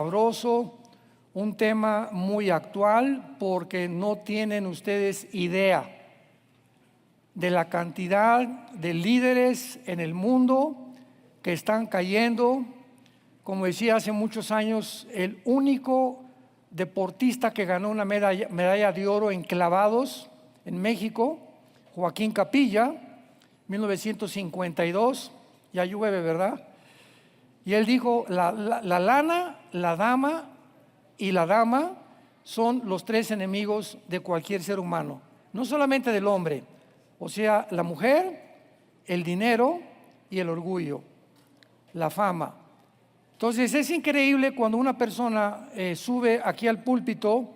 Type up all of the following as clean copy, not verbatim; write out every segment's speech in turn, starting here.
sabroso, un tema muy actual, porque no tienen ustedes idea de la cantidad de líderes en el mundo que están cayendo. Como decía hace muchos años, el único deportista que ganó una medalla de oro en clavados en México, Joaquín Capilla, 1952, ya llueve, ¿verdad? Y él dijo, la lana, la dama y la dama son los tres enemigos de cualquier ser humano, no solamente del hombre, o sea, la mujer, el dinero y el orgullo, la fama. Entonces es increíble cuando una persona sube aquí al púlpito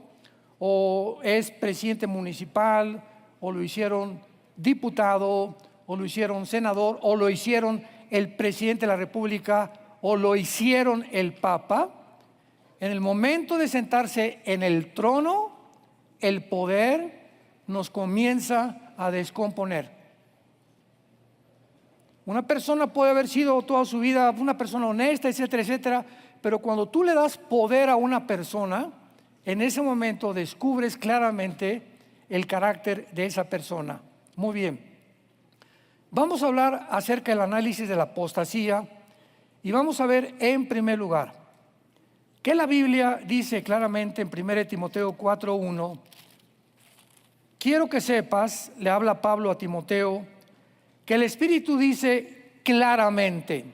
o es presidente municipal o lo hicieron diputado o lo hicieron senador o lo hicieron el presidente de la República o lo hicieron el Papa. En el momento de sentarse en el trono, el poder nos comienza a descomponer. Una persona puede haber sido toda su vida una persona honesta, etcétera, etcétera, pero cuando tú le das poder a una persona, en ese momento descubres claramente el carácter de esa persona. Muy bien. Vamos a hablar acerca del análisis de la apostasía y vamos a ver en primer lugar que la Biblia dice claramente en 1 Timoteo 4:1. Quiero que sepas, le habla Pablo a Timoteo, que el Espíritu dice claramente,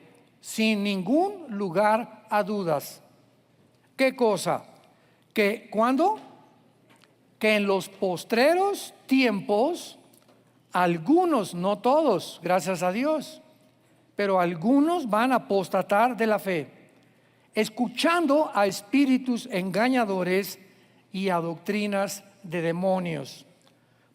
sin ningún lugar a dudas. ¿Qué cosa? Que ¿cuándo? Que en los postreros tiempos, algunos, no todos, gracias a Dios, pero algunos van a apostatar de la fe, escuchando a espíritus engañadores y a doctrinas de demonios.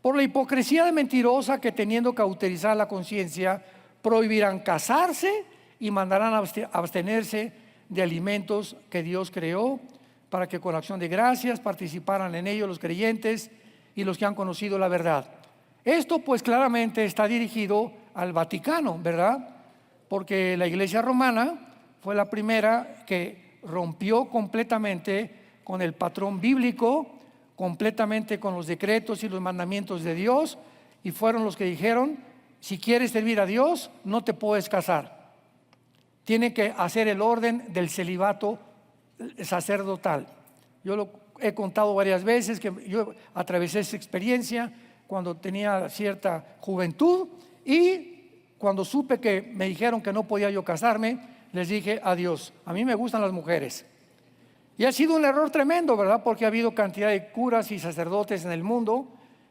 Por la hipocresía de mentirosa que teniendo cauterizar la conciencia, prohibirán casarse y mandarán abstenerse de alimentos que Dios creó, para que con acción de gracias participaran en ello los creyentes y los que han conocido la verdad. Esto pues claramente está dirigido al Vaticano, ¿verdad? Porque la Iglesia Romana fue la primera que rompió completamente con el patrón bíblico, completamente con los decretos y los mandamientos de Dios, y fueron los que dijeron, si quieres servir a Dios, no te puedes casar. Tiene que hacer el orden del celibato sacerdotal. Yo lo he contado varias veces, que yo atravesé esa experiencia cuando tenía cierta juventud, y cuando supe que me dijeron que no podía yo casarme, les dije adiós. A mí me gustan las mujeres. Y ha sido un error tremendo, ¿verdad? Porque ha habido cantidad de curas y sacerdotes en el mundo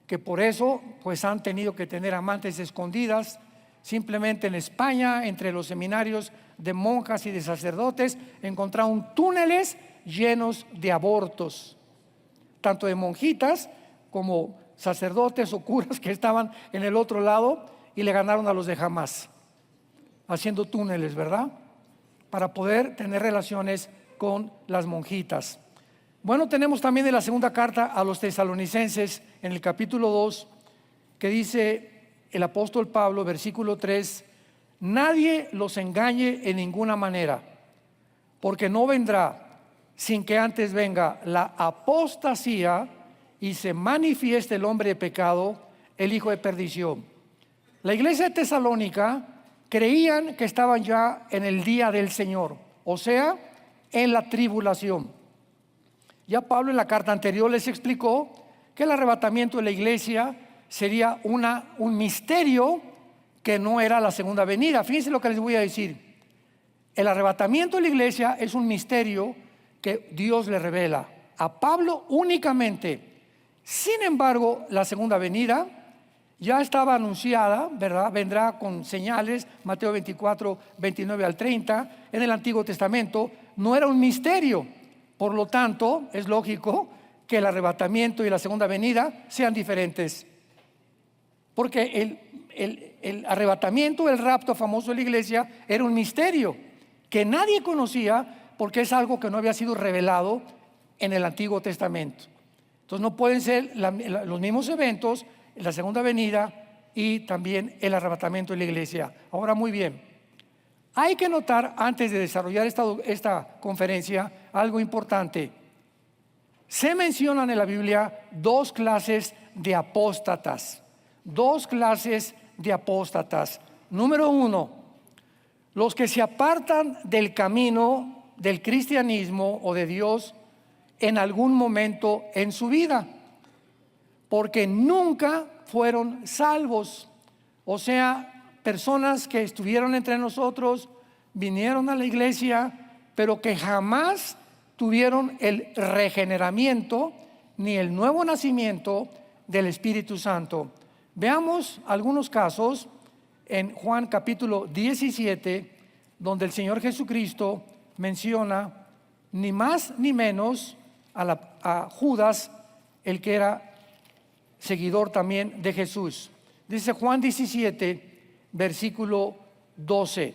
que por eso pues han tenido que tener amantes escondidas. Simplemente en España, entre los seminarios de monjas y de sacerdotes, encontraron túneles llenos de abortos, tanto de monjitas como sacerdotes o curas que estaban en el otro lado y le ganaron a los de Hamás, haciendo túneles, ¿verdad? Para poder tener relaciones con las monjitas. Bueno, tenemos también en la segunda carta a los tesalonicenses, en el capítulo 2, que dice el apóstol Pablo, versículo 3, nadie los engañe en ninguna manera, porque no vendrá sin que antes venga la apostasía y se manifieste el hombre de pecado, el hijo de perdición. La iglesia de Tesalónica creían que estaban ya en el día del Señor, o sea, en la tribulación. Ya Pablo en la carta anterior les explicó que el arrebatamiento de la iglesia sería un misterio que no era la segunda venida. Fíjense lo que les voy a decir. El arrebatamiento de la iglesia es un misterio que Dios le revela a Pablo únicamente. Sin embargo, la segunda venida ya estaba anunciada, ¿verdad? Vendrá con señales, Mateo 24, 29 al 30, en el Antiguo Testamento. No era un misterio, por lo tanto, es lógico que el arrebatamiento y la segunda venida sean diferentes. Porque el arrebatamiento, el rapto famoso de la iglesia, era un misterio que nadie conocía porque es algo que no había sido revelado en el Antiguo Testamento. Entonces no pueden ser los mismos eventos, la segunda venida y también el arrebatamiento de la iglesia. Ahora muy bien, Hay que notar, antes de desarrollar esta conferencia, algo importante. Se mencionan en la Biblia dos clases de apóstatas. Dos clases de apóstatas. Número uno, los que se apartan del camino del cristianismo o de Dios en algún momento en su vida, porque nunca fueron salvos. O sea, personas que estuvieron entre nosotros, vinieron a la iglesia, pero que jamás tuvieron el regeneramiento ni el nuevo nacimiento del Espíritu Santo. Veamos algunos casos en Juan capítulo 17, donde el Señor Jesucristo menciona ni más ni menos a Judas, el que era seguidor también de Jesús. Dice Juan 17, versículo 12: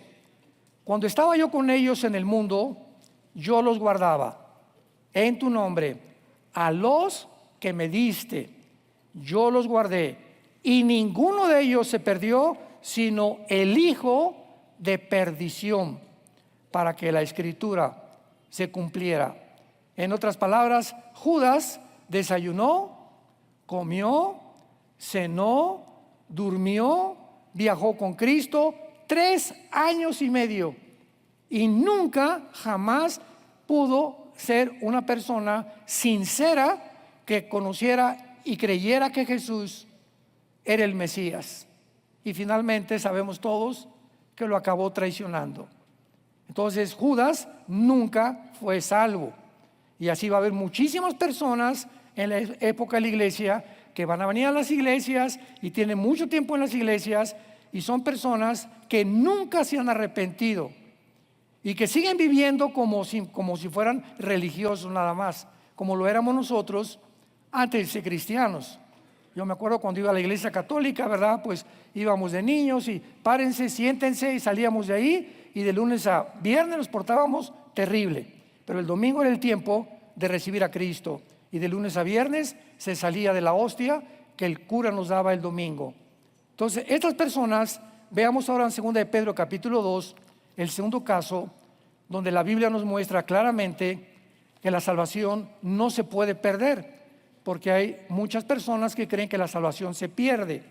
cuando estaba yo con ellos en el mundo, yo los guardaba en tu nombre. A los que me diste, yo los guardé, y ninguno de ellos se perdió, sino el hijo de perdición, para que la escritura se cumpliera. En otras palabras, Judas desayunó, comió, cenó, durmió, viajó con Cristo 3 años y medio y nunca jamás pudo ser una persona sincera que conociera y creyera que Jesús era el Mesías. Y finalmente sabemos todos que lo acabó traicionando. Entonces Judas nunca fue salvo. Y así va a haber muchísimas personas en la época de la iglesia que van a venir a las iglesias y tienen mucho tiempo en las iglesias y son personas que nunca se han arrepentido y que siguen viviendo como si fueran religiosos nada más, como lo éramos nosotros antes de ser cristianos. Yo me acuerdo cuando iba a la iglesia católica, ¿verdad? Pues íbamos de niños y párense, siéntense, y salíamos de ahí, y de lunes a viernes nos portábamos terrible, pero el domingo era el tiempo de recibir a Cristo, y de lunes a viernes se salía de la hostia que el cura nos daba el domingo. Entonces estas personas, veamos ahora en 2 de Pedro capítulo 2, el segundo caso, donde la Biblia nos muestra claramente que la salvación no se puede perder, porque hay muchas personas que creen que la salvación se pierde,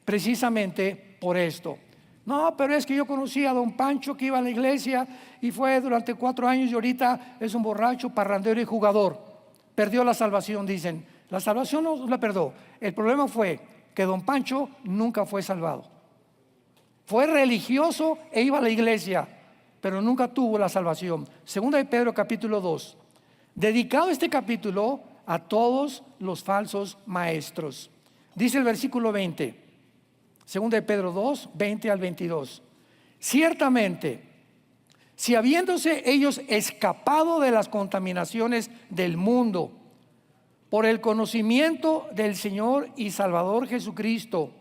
precisamente por esto. No, pero es que yo conocí a don Pancho que iba a la iglesia y fue durante 4 años y ahorita es un borracho, parrandero y jugador. Perdió la salvación, dicen. La salvación no la perdió. El problema fue que don Pancho nunca fue salvado. Fue religioso e iba a la iglesia, pero nunca tuvo la salvación. Segunda de Pedro capítulo 2. Dedicado este capítulo a todos los falsos maestros. Dice el versículo 20, segunda de Pedro 2, 20 al 22. Ciertamente, si habiéndose ellos escapado de las contaminaciones del mundo por el conocimiento del Señor y Salvador Jesucristo,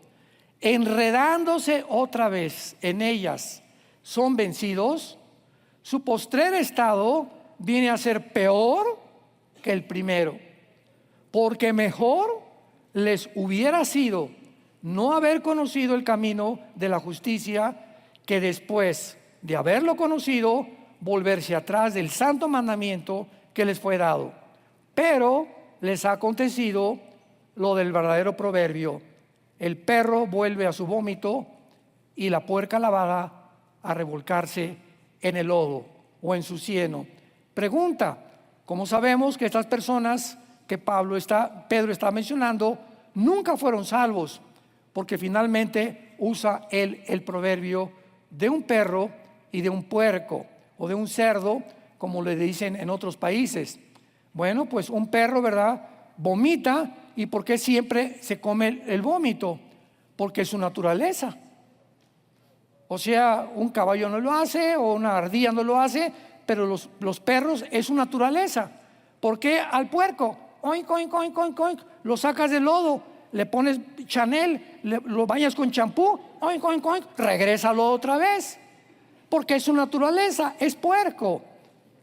enredándose otra vez en ellas, son vencidos, su postrer estado viene a ser peor que el primero, porque mejor les hubiera sido no haber conocido el camino de la justicia, que después de haberlo conocido, volverse atrás del santo mandamiento que les fue dado. Pero les ha acontecido lo del verdadero proverbio: el perro vuelve a su vómito y la puerca lavada a revolcarse en el lodo o en su cieno. Pregunta: ¿cómo sabemos que estas personas que Pedro está mencionando nunca fueron salvos? Porque finalmente usa el proverbio de un perro y de un puerco, o de un cerdo, como le dicen en otros países. Bueno, pues un perro, ¿verdad?, vomita. ¿Y por qué siempre se come el vómito? Porque es su naturaleza. O sea, un caballo no lo hace, o una ardilla no lo hace, pero los perros es su naturaleza. ¿Por qué al puerco? Oink, oink, oink, oink, oink, lo sacas del lodo, le pones Chanel, lo bañas con champú, oink, oink, oink, regrésalo otra vez, porque es su naturaleza, es puerco.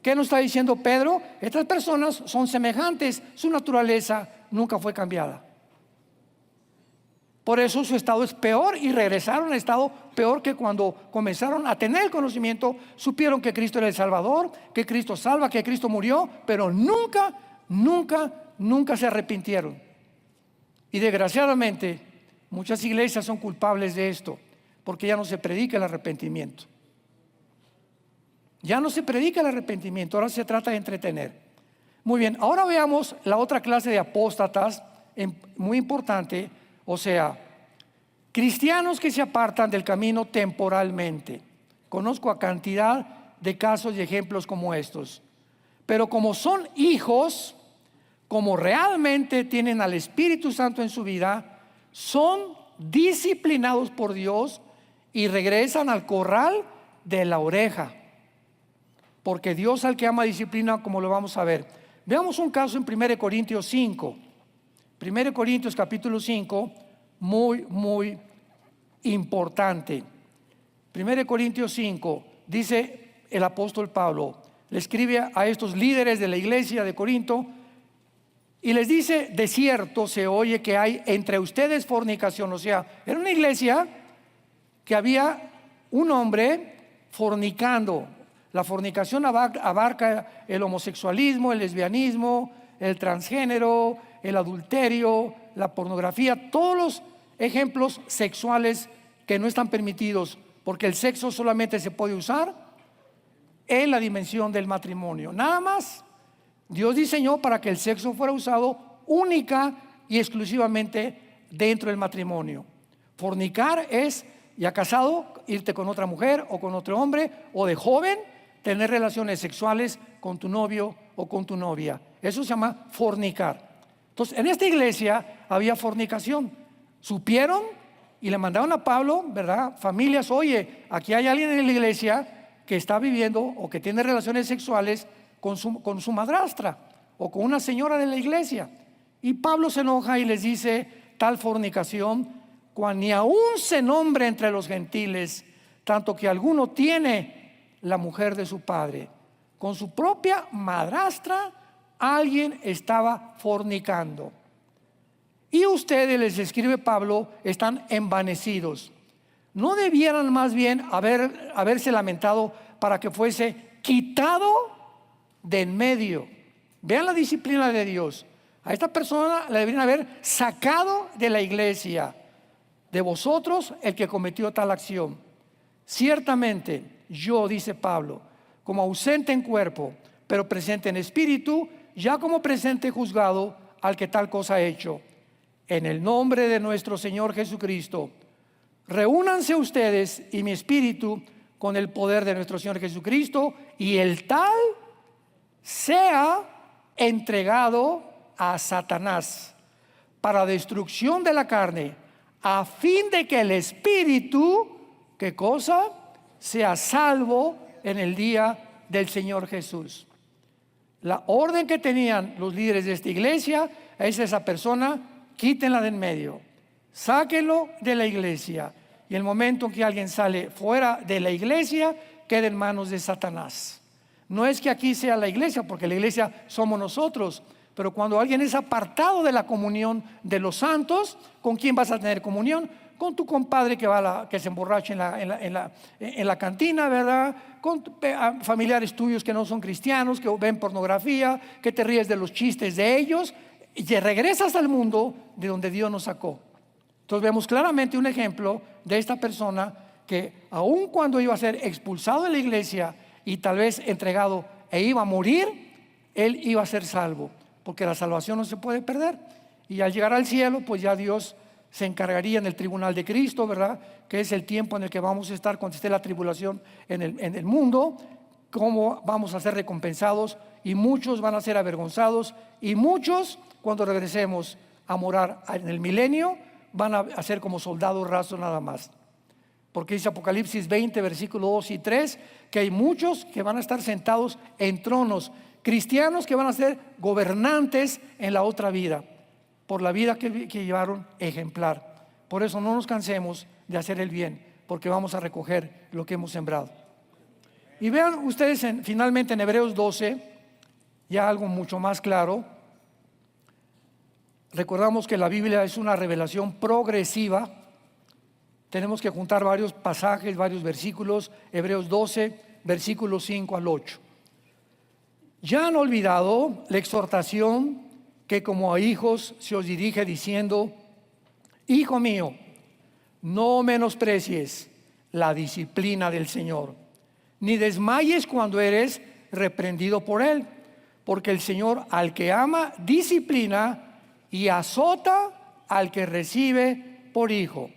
¿Qué nos está diciendo Pedro? Estas personas son semejantes, su naturaleza nunca fue cambiada. Por eso su estado es peor y regresaron al estado peor que cuando comenzaron a tener el conocimiento, supieron que Cristo era el Salvador, que Cristo salva, que Cristo murió, pero nunca, nunca, nunca se arrepintieron. Y desgraciadamente muchas iglesias son culpables de esto, porque ya no se predica el arrepentimiento. Ya no se predica el arrepentimiento, ahora se trata de entretener. Muy bien, ahora veamos la otra clase de apóstatas, muy importante. O sea, cristianos que se apartan del camino temporalmente. Conozco a cantidad de casos y ejemplos como estos. Pero como son hijos, como realmente tienen al Espíritu Santo en su vida, son disciplinados por Dios y regresan al corral de la oreja. Porque Dios al que ama disciplina, como lo vamos a ver. Veamos un caso en 1 Corintios 5. 1 Corintios capítulo 5, muy importante. 1 Corintios 5, dice el apóstol Pablo, le escribe a estos líderes de la iglesia de Corinto y les dice: de cierto se oye que hay entre ustedes fornicación. O sea, era una iglesia que había un hombre fornicando. La fornicación abarca el homosexualismo, el lesbianismo, el transgénero, el adulterio, la pornografía, todos los ejemplos sexuales que no están permitidos, porque el sexo solamente se puede usar en la dimensión del matrimonio, nada más. Dios diseñó para que el sexo fuera usado única y exclusivamente dentro del matrimonio. Fornicar es, ya casado, irte con otra mujer o con otro hombre, o de joven tener relaciones sexuales con tu novio o con tu novia. Eso se llama fornicar. Entonces, en esta iglesia había fornicación. Supieron y le mandaron a Pablo, ¿verdad? Familias, oye, aquí hay alguien en la iglesia que está viviendo o que tiene relaciones sexuales con su madrastra o con una señora de la iglesia. Y Pablo se enoja y les dice: tal fornicación, cuando ni aún se nombre entre los gentiles, tanto que alguno tiene la mujer de su padre. Con su propia madrastra alguien estaba fornicando. Y ustedes, les escribe Pablo, están envanecidos. ¿No debieran más bien haberse lamentado para que fuese quitado de en medio? Vean la disciplina de Dios. A esta persona la deberían haber sacado de la iglesia. De vosotros el que cometió tal acción. Ciertamente yo, dice Pablo, como ausente en cuerpo, pero presente en espíritu, ya como presente juzgado al que tal cosa ha hecho. En el nombre de nuestro Señor Jesucristo, reúnanse ustedes y mi espíritu con el poder de nuestro Señor Jesucristo, y el tal sea entregado a Satanás para destrucción de la carne, a fin de que el espíritu, ¿qué cosa?, sea salvo en el día del Señor Jesús. La orden que tenían los líderes de esta iglesia es: esa persona, quítenla de en medio, sáquenlo de la iglesia, y el momento en que alguien sale fuera de la iglesia, queda en manos de Satanás. No es que aquí sea la iglesia, porque la iglesia somos nosotros, pero cuando alguien es apartado de la comunión de los santos, ¿con quién vas a tener comunión? Con tu compadre que se emborracha en la cantina, ¿verdad? Con familiares tuyos que no son cristianos, que ven pornografía, que te ríes de los chistes de ellos, y te regresas al mundo de donde Dios nos sacó. Entonces vemos claramente un ejemplo de esta persona que, aun cuando iba a ser expulsado de la iglesia y tal vez entregado e iba a morir, él iba a ser salvo, porque la salvación no se puede perder. Y al llegar al cielo, pues ya Dios se encargaría en el tribunal de Cristo, ¿verdad? Que es el tiempo en el que vamos a estar cuando esté la tribulación en el mundo, cómo vamos a ser recompensados, y muchos van a ser avergonzados, y muchos, cuando regresemos a morar en el milenio, van a ser como soldados rasos nada más. Porque dice Apocalipsis 20, versículos 2 y 3, que hay muchos que van a estar sentados en tronos, cristianos que van a ser gobernantes en la otra vida, por la vida que llevaron ejemplar. Por eso no nos cansemos de hacer el bien, porque vamos a recoger lo que hemos sembrado. Y vean ustedes finalmente en Hebreos 12, ya algo mucho más claro. recordamos que la Biblia es una revelación progresiva. Tenemos que juntar varios pasajes, varios versículos. Hebreos 12, versículos 5 al 8. Ya han olvidado la exhortación que como a hijos se os dirige diciendo: Hijo mío, no menosprecies la disciplina del Señor, ni desmayes cuando eres reprendido por Él, porque el Señor al que ama disciplina y azota al que recibe por hijo.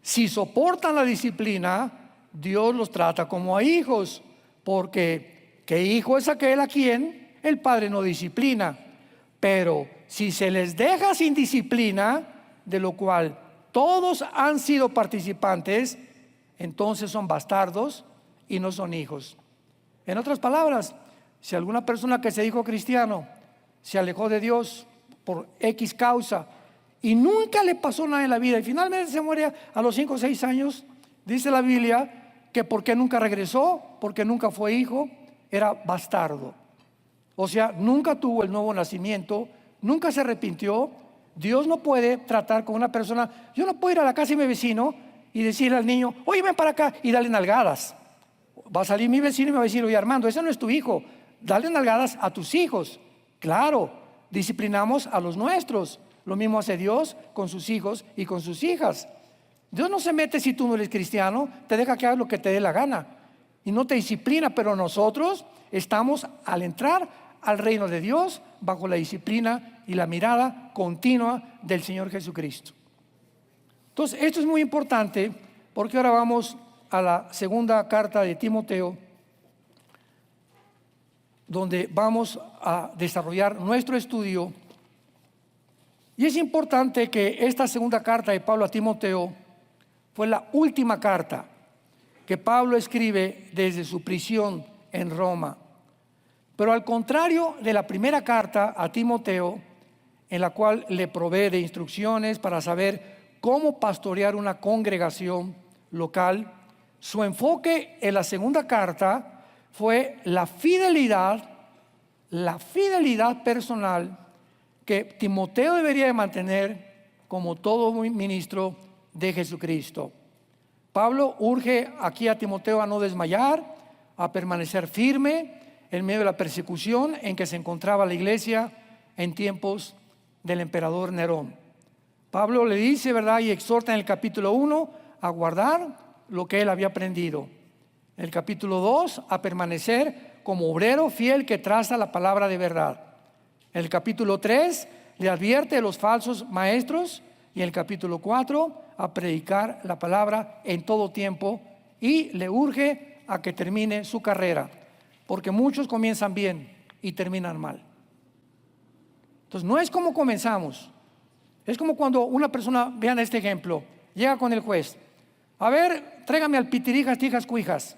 Si soportan la disciplina, Dios los trata como a hijos, porque ¿qué hijo es aquel a quien el padre no disciplina? Pero si se les deja sin disciplina, de lo cual todos han sido participantes, entonces son bastardos y no son hijos. En otras palabras, si alguna persona que se dijo cristiano se alejó de Dios por X causa y nunca le pasó nada en la vida y finalmente se muere a los 5 o 6 años, dice la Biblia que porque nunca regresó, porque nunca fue hijo, era bastardo. O sea, nunca tuvo el nuevo nacimiento, nunca se arrepintió. Dios no puede tratar con una persona. Yo no puedo ir a la casa de mi vecino y decirle al niño: oye, ven para acá, y darle nalgadas. Va a salir mi vecino y me va a decir: oye, Armando, ese no es tu hijo. Dale nalgadas a tus hijos. Claro, disciplinamos a los nuestros. Lo mismo hace Dios con sus hijos y con sus hijas. Dios no se mete si tú no eres cristiano, te deja que hagas lo que te dé la gana y no te disciplina, pero nosotros estamos al entrar al reino de Dios bajo la disciplina y la mirada continua del Señor Jesucristo. Entonces, esto es muy importante porque ahora vamos a la segunda carta de Timoteo, donde vamos a desarrollar nuestro estudio. Y es importante que esta segunda carta de Pablo a Timoteo fue la última carta que Pablo escribe desde su prisión en Roma. Pero al contrario de la primera carta a Timoteo, en la cual le provee de instrucciones para saber cómo pastorear una congregación local, su enfoque en la segunda carta fue la fidelidad personal que Timoteo debería de mantener como todo ministro de Jesucristo. Pablo urge aquí a Timoteo a no desmayar, a permanecer firme en medio de la persecución en que se encontraba la iglesia en tiempos del emperador Nerón. Pablo le dice, ¿verdad?, y exhorta en el capítulo 1 a guardar lo que él había aprendido. En el capítulo 2 a permanecer como obrero fiel que traza la palabra de verdad. En el capítulo 3 le advierte de los falsos maestros y en el capítulo 4 a predicar la palabra en todo tiempo y le urge a que termine su carrera, porque muchos comienzan bien y terminan mal. Entonces no es como comenzamos, es como cuando una persona, vean este ejemplo, llega con el juez: a ver, tráigame al Pitirijas, Tijas, Cuijas.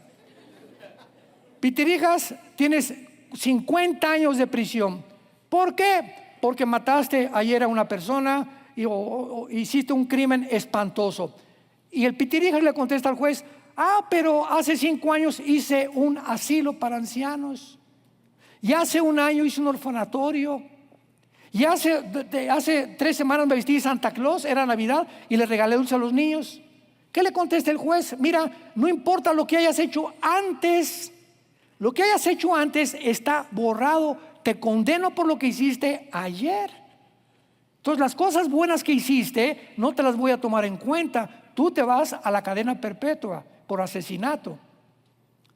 Pitirijas, tienes 50 años de prisión. ¿Por qué? Porque mataste ayer a una persona o hiciste un crimen espantoso. Y el Pitirijas le contesta al juez: pero hace 5 años hice un asilo para ancianos, y hace 1 año hice un orfanatorio, y hace 3 semanas me vestí de Santa Claus, era Navidad, y le regalé dulce a los niños. ¿Qué le contesta el juez? Mira, no importa lo que hayas hecho antes, lo que hayas hecho antes está borrado, te condeno por lo que hiciste ayer. Entonces las cosas buenas que hiciste no te las voy a tomar en cuenta, tú te vas a la cadena perpetua por asesinato.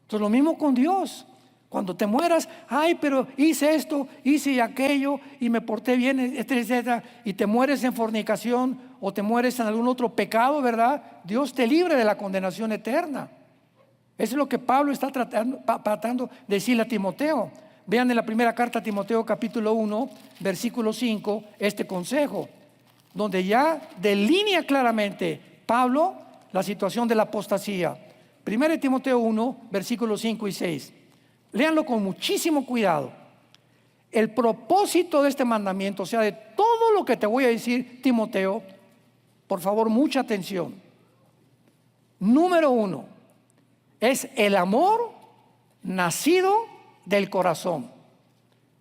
Entonces lo mismo con Dios. Cuando te mueras, pero hice esto, hice aquello y me porté bien, etcétera, y te mueres en fornicación o te mueres en algún otro pecado, ¿verdad? Dios te libre de la condenación eterna. Eso es lo que Pablo está tratando de decirle a Timoteo. Vean en la primera carta a Timoteo capítulo 1, versículo 5, este consejo, donde ya delinea claramente Pablo la situación de la apostasía. 1 Timoteo 1, versículos 5 y 6. Léanlo con muchísimo cuidado. El propósito de este mandamiento, o sea, de todo lo que te voy a decir, Timoteo, por favor, mucha atención. Número 1, es el amor nacido del corazón.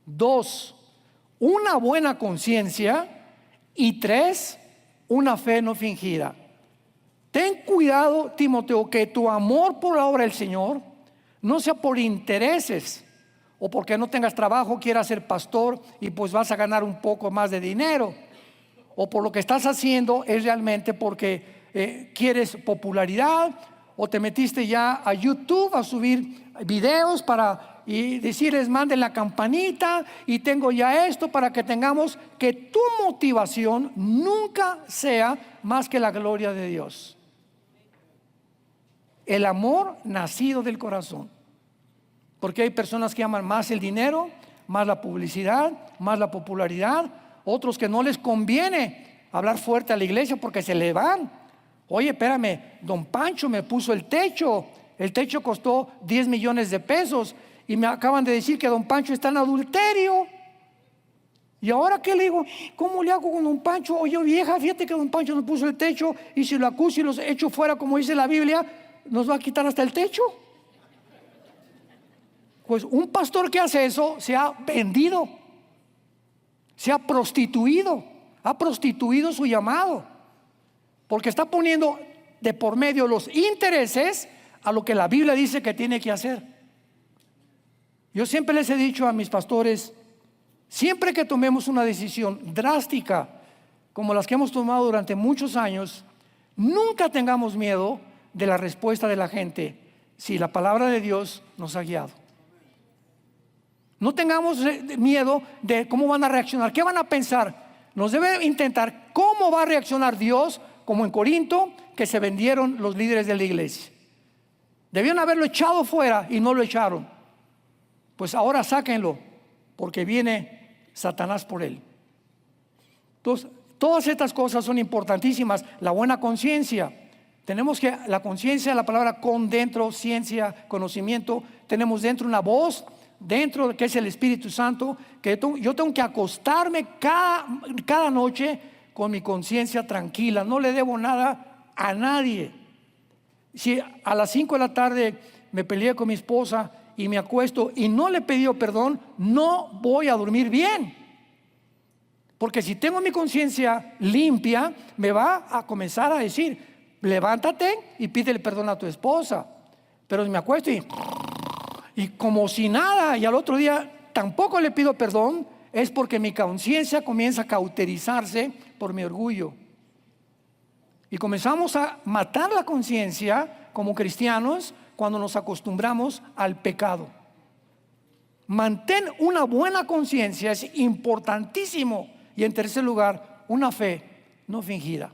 2, una buena conciencia Y 3, una fe no fingida. Ten cuidado, Timoteo, que tu amor por la obra del Señor no sea por intereses o porque no tengas trabajo, quieras ser pastor y pues vas a ganar un poco más de dinero, o por lo que estás haciendo es realmente porque quieres popularidad, o te metiste ya a YouTube a subir videos y decirles manden la campanita y tengo ya esto, para que tengamos que tu motivación nunca sea más que la gloria de Dios. El amor nacido del corazón. Porque hay personas que aman más el dinero, más la publicidad, más la popularidad. Otros que no les conviene hablar fuerte a la iglesia porque se le van. Oye, espérame, don Pancho me puso el techo costó 10 millones de pesos y me acaban de decir que don Pancho está en adulterio. ¿Y ahora qué le digo? ¿Cómo le hago con don Pancho? Oye, vieja, fíjate que don Pancho nos puso el techo, y si lo acuso y los echo fuera, como dice la Biblia, ¿nos va a quitar hasta el techo? Pues un pastor que hace eso se ha vendido, se ha prostituido su llamado, porque está poniendo de por medio los intereses a lo que la Biblia dice que tiene que hacer. Yo siempre les he dicho a mis pastores, siempre que tomemos una decisión drástica como las que hemos tomado durante muchos años, nunca tengamos miedo de la respuesta de la gente si la palabra de Dios nos ha guiado. No tengamos miedo de cómo van a reaccionar, qué van a pensar. Nos debe intentar cómo va a reaccionar Dios, como en Corinto, que se vendieron los líderes de la iglesia. Debían haberlo echado fuera y no lo echaron. Pues ahora sáquenlo, porque viene Satanás por él. Entonces, todas estas cosas son importantísimas. La buena conciencia. Tenemos que, la conciencia, la palabra con dentro, ciencia, conocimiento. Tenemos dentro una voz, dentro que es el Espíritu Santo, que yo tengo que acostarme cada noche con mi conciencia tranquila. No le debo nada a nadie. Si a las 5 de la tarde me peleé con mi esposa y me acuesto y no le he pedido perdón, no voy a dormir bien. Porque si tengo mi conciencia limpia, me va a comenzar a decir, levántate y pídele perdón a tu esposa. Pero si me acuesto y como si nada, y al otro día tampoco le pido perdón, es porque mi conciencia comienza a cauterizarse por mi orgullo. Y comenzamos a matar la conciencia como cristianos cuando nos acostumbramos al pecado. Mantén una buena conciencia, es importantísimo. Y en tercer lugar, una fe no fingida.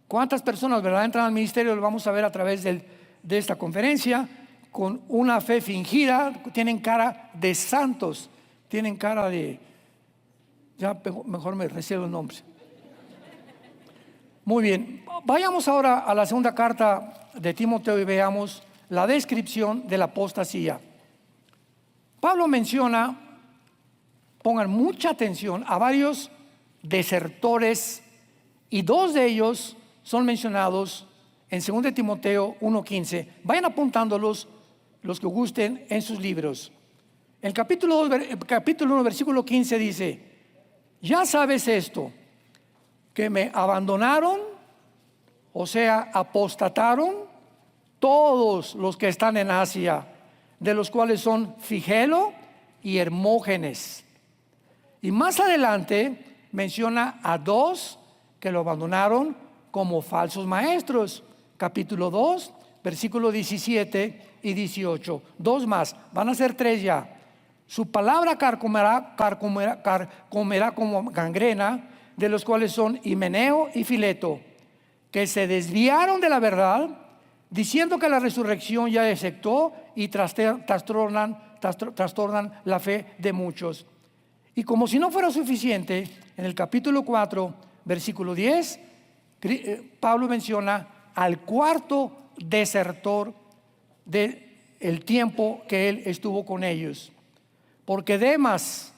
¿Cuántas personas, verdad, entran al ministerio? Lo vamos a ver a través de esta conferencia. Con una fe fingida, tienen cara de santos, tienen cara de, ya mejor me reservo el nombre. Muy bien, vayamos ahora a la segunda carta de Timoteo y veamos la descripción de la apostasía. Pablo menciona, pongan mucha atención, a varios desertores, y 2 de ellos son mencionados en 2 Timoteo 1:15. Vayan apuntándolos los que gusten en sus libros. El capítulo 1, versículo 15 dice: ya sabes esto, que me abandonaron, o sea, apostataron todos los que están en Asia, de los cuales son Figelo y Hermógenes. Y más adelante menciona a 2 que lo abandonaron como falsos maestros. Capítulo 2, versículo 17 y 18. 2 más, van a ser 3 ya. Su palabra carcomerá como gangrena, de los cuales son Himeneo y Fileto, que se desviaron de la verdad, diciendo que la resurrección ya efectuó, y trastornan la fe de muchos. Y como si no fuera suficiente, en el capítulo 4, versículo 10, Pablo menciona al 4º desertor del tiempo que él estuvo con ellos. Porque Demas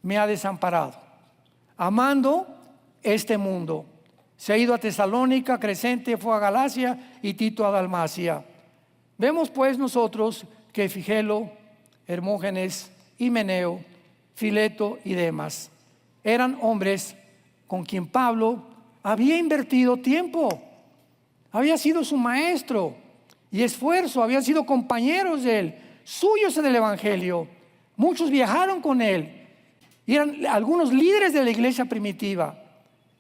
me ha desamparado, amando este mundo. Se ha ido a Tesalónica, Crescente fue a Galacia y Tito a Dalmacia. Vemos pues nosotros que Figelo, Hermógenes, Himeneo, Fileto y Demas eran hombres con quien Pablo había invertido tiempo, había sido su maestro y esfuerzo, habían sido compañeros de él, suyos en el Evangelio. Muchos viajaron con él y eran algunos líderes de la iglesia primitiva.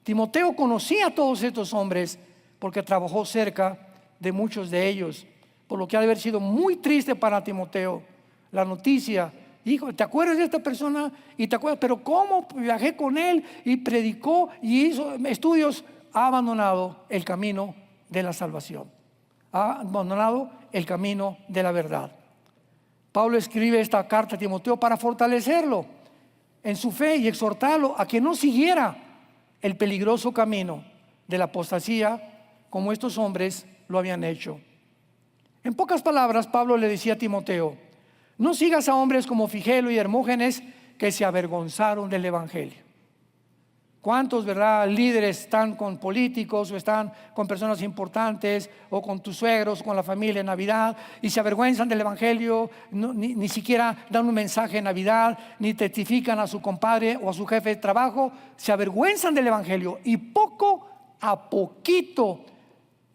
Timoteo conocía a todos estos hombres porque trabajó cerca de muchos de ellos, por lo que ha de haber sido muy triste para Timoteo la noticia. Hijo, ¿te acuerdas de esta persona? Y te acuerdas, pero ¿cómo viajé con él y predicó y hizo estudios? Ha abandonado el camino de la salvación, ha abandonado el camino de la verdad. Pablo escribe esta carta a Timoteo para fortalecerlo en su fe y exhortarlo a que no siguiera el peligroso camino de la apostasía como estos hombres lo habían hecho. En pocas palabras, Pablo le decía a Timoteo: no sigas a hombres como Figelo y Hermógenes, que se avergonzaron del Evangelio. ¿Cuántos, verdad, líderes están con políticos o están con personas importantes o con tus suegros, con la familia en Navidad y se avergüenzan del Evangelio? Ni siquiera dan un mensaje en Navidad, ni testifican a su compadre o a su jefe de trabajo. Se avergüenzan del Evangelio y poco a poquito,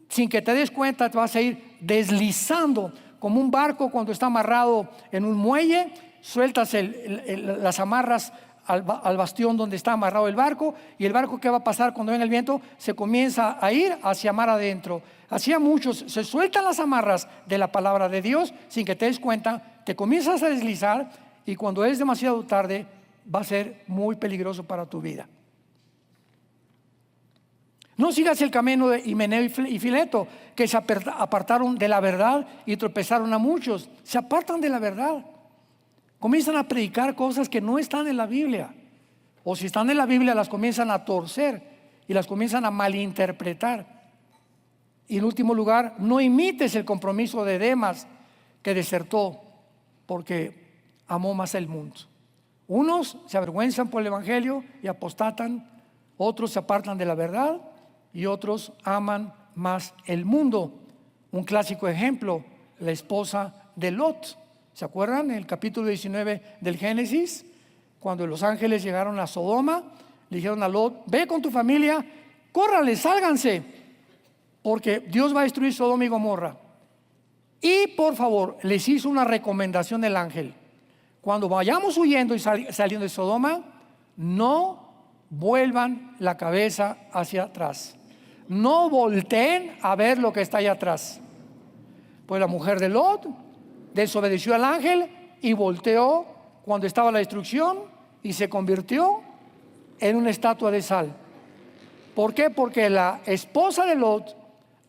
sin que te des cuenta, te vas a ir deslizando como un barco cuando está amarrado en un muelle. Sueltas las amarras al bastión donde está amarrado el barco, y el barco, ¿qué va a pasar cuando venga el viento? Se comienza a ir hacia mar adentro. Así a muchos se sueltan las amarras de la palabra de Dios sin que te des cuenta, te comienzas a deslizar y cuando es demasiado tarde va a ser muy peligroso para tu vida. No sigas el camino de Himeneo y Fileto, que se apartaron de la verdad y tropezaron a muchos. Se apartan de la verdad. Comienzan a predicar cosas que no están en la Biblia. O si están en la Biblia, las comienzan a torcer y las comienzan a malinterpretar. Y en último lugar, no imites el compromiso de Demas, que desertó porque amó más el mundo. Unos se avergüenzan por el Evangelio y apostatan, otros se apartan de la verdad y otros aman más el mundo. Un clásico ejemplo, la esposa de Lot. ¿Se acuerdan? En el capítulo 19 del Génesis, cuando los ángeles llegaron a Sodoma, le dijeron a Lot: ve con tu familia, córrale, sálganse, porque Dios va a destruir Sodoma y Gomorra. Y por favor, les hizo una recomendación el ángel: cuando vayamos huyendo y saliendo de Sodoma, no vuelvan la cabeza hacia atrás, no volteen a ver lo que está allá atrás. Pues la mujer de Lot desobedeció al ángel y volteó cuando estaba la destrucción y se convirtió en una estatua de sal. ¿Por qué? Porque la esposa de Lot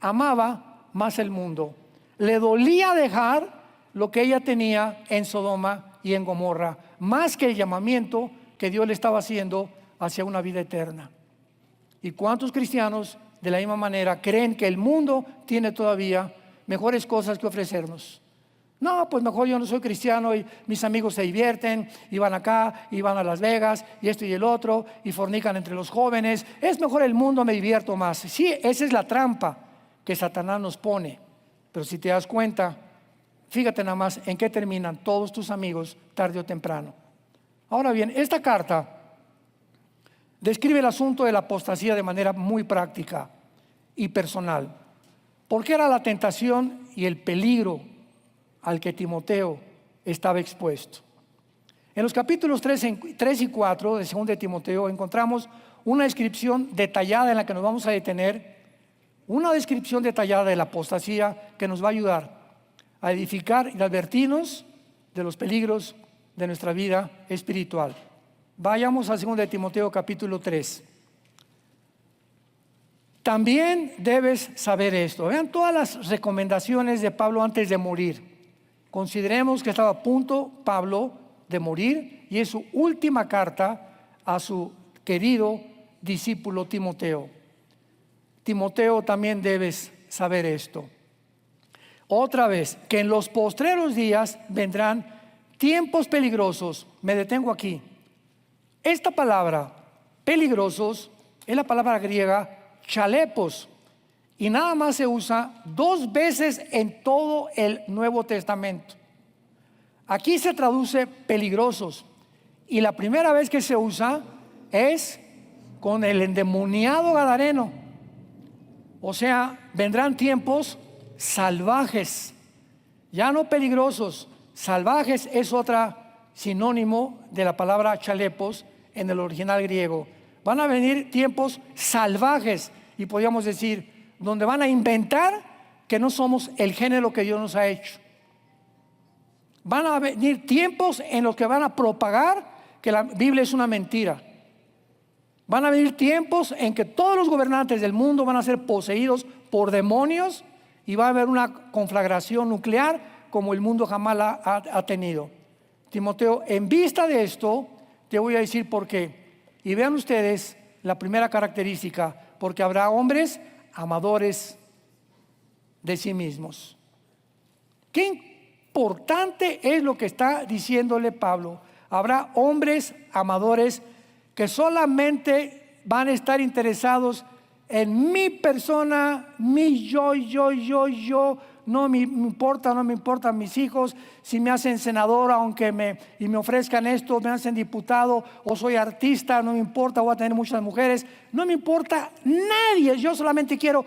amaba más el mundo. Le dolía dejar lo que ella tenía en Sodoma y en Gomorra, más que el llamamiento que Dios le estaba haciendo hacia una vida eterna. ¿Y cuántos cristianos de la misma manera creen que el mundo tiene todavía mejores cosas que ofrecernos? No, pues mejor yo no soy cristiano y mis amigos se divierten y van acá y van a Las Vegas y esto y el otro y fornican entre los jóvenes. Es mejor el mundo, me divierto más. Sí, esa es la trampa que Satanás nos pone. Pero si te das cuenta, fíjate nada más en qué terminan todos tus amigos tarde o temprano. Ahora bien, esta carta describe el asunto de la apostasía de manera muy práctica y personal. Porque era la tentación y el peligro al que Timoteo estaba expuesto. En los capítulos 3 y 4 de 2 de Timoteo encontramos una descripción detallada en la que nos vamos a detener, una descripción detallada de la apostasía que nos va a ayudar a edificar y advertirnos de los peligros de nuestra vida espiritual. Vayamos a 2 de Timoteo capítulo 3. También debes saber esto. Vean todas las recomendaciones de Pablo antes de morir. Consideremos que estaba a punto Pablo de morir y es su última carta a su querido discípulo Timoteo. Timoteo, también debes saber esto. Otra vez, que en los postreros días vendrán tiempos peligrosos. Me detengo aquí. Esta palabra, peligrosos, es la palabra griega chalepos. Y nada más se usa 2 veces en todo el Nuevo Testamento. Aquí se traduce peligrosos. Y la primera vez que se usa es con el endemoniado gadareno. O sea, vendrán tiempos salvajes, ya no peligrosos. Salvajes es otra sinónimo de la palabra chalepos en el original griego. Van a venir tiempos salvajes, y podríamos decir, donde van a inventar que no somos el género que Dios nos ha hecho. Van a venir tiempos en los que van a propagar que la Biblia es una mentira. Van a venir tiempos en que todos los gobernantes del mundo van a ser poseídos por demonios, y va a haber una conflagración nuclear como el mundo jamás la ha tenido. Timoteo, en vista de esto, te voy a decir por qué. Y vean ustedes la primera característica: porque habrá hombres amadores de sí mismos. Qué importante es lo que está diciéndole Pablo. Habrá hombres amadores que solamente van a estar interesados en mi persona, mi yo. No me importan mis hijos. Si me hacen senador, aunque me ofrezcan esto, me hacen diputado, o soy artista, no me importa, voy a tener muchas mujeres. No me importa nadie. Yo solamente quiero,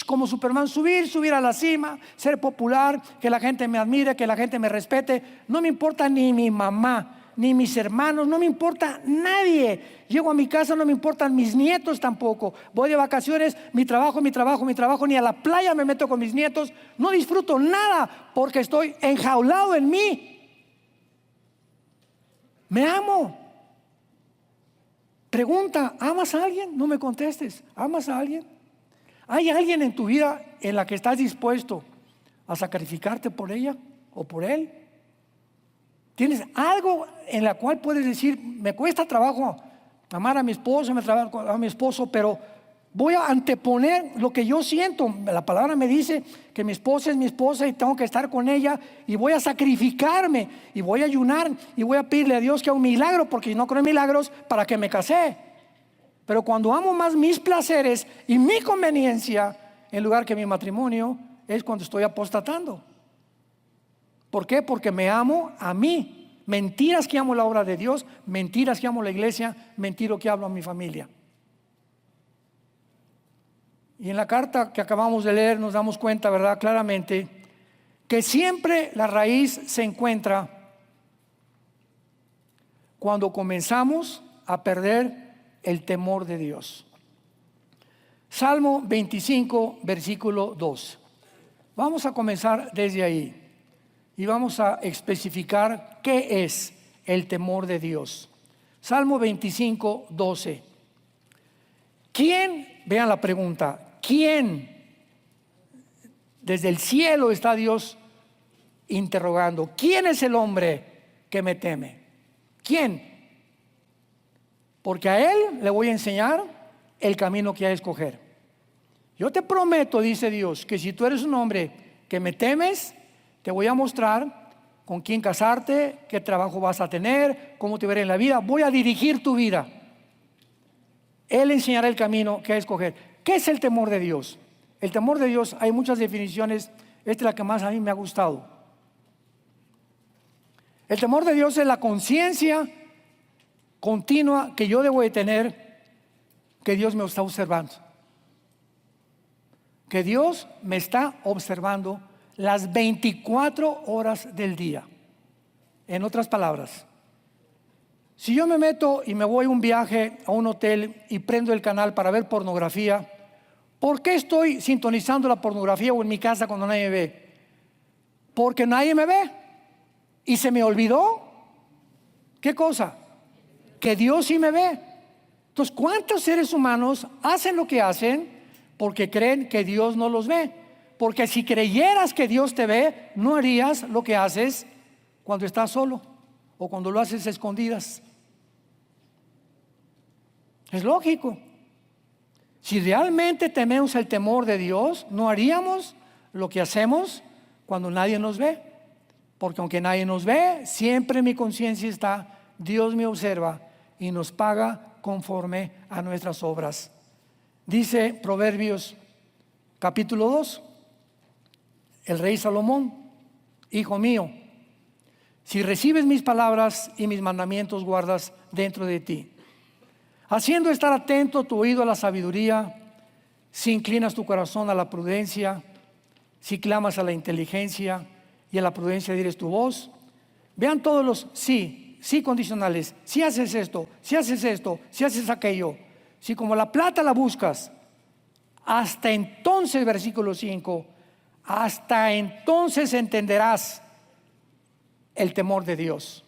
como Superman, subir a la cima, ser popular, que la gente me admire, que la gente me respete. No me importa ni mi mamá, ni mis hermanos, no me importa nadie. Llego a mi casa, no me importan mis nietos tampoco. Voy de vacaciones, mi trabajo, ni a la playa me meto con mis nietos. No disfruto nada porque estoy enjaulado en mí. Me amo. Pregunta: ¿amas a alguien? No me contestes. ¿Amas a alguien? ¿Hay alguien en tu vida en la que estás dispuesto a sacrificarte por ella o por él? ¿Tienes algo en la cual puedes decir: me cuesta trabajo amar a mi esposo, a mi esposo, pero voy a anteponer lo que yo siento? La palabra me dice que mi esposa es mi esposa y tengo que estar con ella, y voy a sacrificarme, y voy a ayunar, y voy a pedirle a Dios que haga un milagro, porque no creo en milagros, para que me casé. Pero cuando amo más mis placeres y mi conveniencia en lugar que mi matrimonio, es cuando estoy apostatando. ¿Por qué? Porque me amo a mí. Mentiras que amo la obra de Dios, mentiras que amo la iglesia, mentiras que hablo a mi familia. Y en la carta que acabamos de leer nos damos cuenta, ¿verdad?, claramente, que siempre la raíz se encuentra cuando comenzamos a perder el temor de Dios. Salmo 25, versículo 2. Vamos a comenzar desde ahí. Y vamos a especificar qué es el temor de Dios. Salmo 25, 12. ¿Quién? Vean la pregunta. ¿Quién? Desde el cielo está Dios interrogando. ¿Quién es el hombre que me teme? ¿Quién? Porque a él le voy a enseñar el camino que ha de escoger. Yo te prometo, dice Dios, que si tú eres un hombre que me temes, te voy a mostrar con quién casarte, qué trabajo vas a tener, cómo te veré en la vida. Voy a dirigir tu vida. Él enseñará el camino que hay que escoger. ¿Qué es el temor de Dios? El temor de Dios, hay muchas definiciones. Esta es la que más a mí me ha gustado. El temor de Dios es la conciencia continua que yo debo de tener, que Dios me está observando. Que Dios me está observando las 24 horas del día. En otras palabras, si yo me meto y me voy a un viaje a un hotel y prendo el canal para ver pornografía, ¿por qué estoy sintonizando la pornografía o en mi casa cuando nadie me ve? Porque nadie me ve y se me olvidó. ¿Qué cosa? Que Dios sí me ve. Entonces, ¿cuántos seres humanos hacen lo que hacen porque creen que Dios no los ve? Porque si creyeras que Dios te ve, no harías lo que haces cuando estás solo o cuando lo haces a escondidas. Es lógico. Si realmente tememos el temor de Dios, no haríamos lo que hacemos cuando nadie nos ve. Porque aunque nadie nos ve, siempre en mi conciencia está: Dios me observa y nos paga conforme a nuestras obras. Dice Proverbios capítulo 2, el rey Salomón: hijo mío, si recibes mis palabras y mis mandamientos guardas dentro de ti, haciendo estar atento tu oído a la sabiduría, si inclinas tu corazón a la prudencia, si clamas a la inteligencia y a la prudencia dires tu voz. Vean todos los sí condicionales. Si haces esto, si haces esto, si haces aquello. Si como la plata la buscas, hasta entonces, versículo 5, hasta entonces entenderás el temor de Dios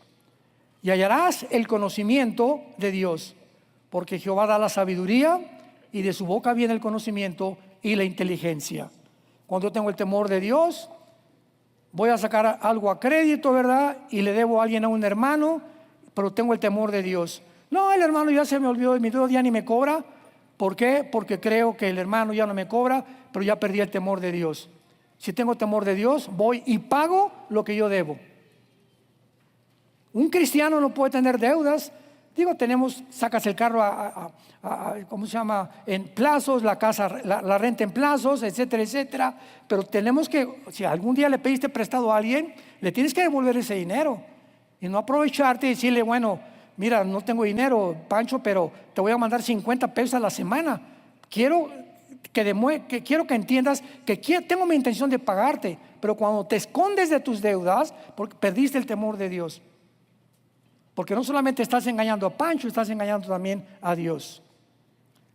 y hallarás el conocimiento de Dios, porque Jehová da la sabiduría y de su boca viene el conocimiento y la inteligencia. Cuando yo tengo el temor de Dios, voy a sacar algo a crédito, ¿verdad? Y le debo a alguien, a un hermano, pero tengo el temor de Dios. No, el hermano ya se me olvidó de mi deuda, ya ni me cobra. ¿Por qué? Porque creo que el hermano ya no me cobra, pero ya perdí el temor de Dios. Si tengo temor de Dios, voy y pago lo que yo debo. Un cristiano no puede tener deudas. Digo, sacas el carro ¿cómo se llama? En plazos, la casa, la renta en plazos, etcétera, etcétera. Pero tenemos que, si algún día le pediste prestado a alguien, le tienes que devolver ese dinero. Y no aprovecharte y decirle, bueno, mira, no tengo dinero, Pancho, pero te voy a mandar 50 pesos a la semana. Quiero que entiendas que tengo mi intención de pagarte, pero cuando te escondes de tus deudas, porque perdiste el temor de Dios. Porque no solamente estás engañando a Pancho, estás engañando también a Dios.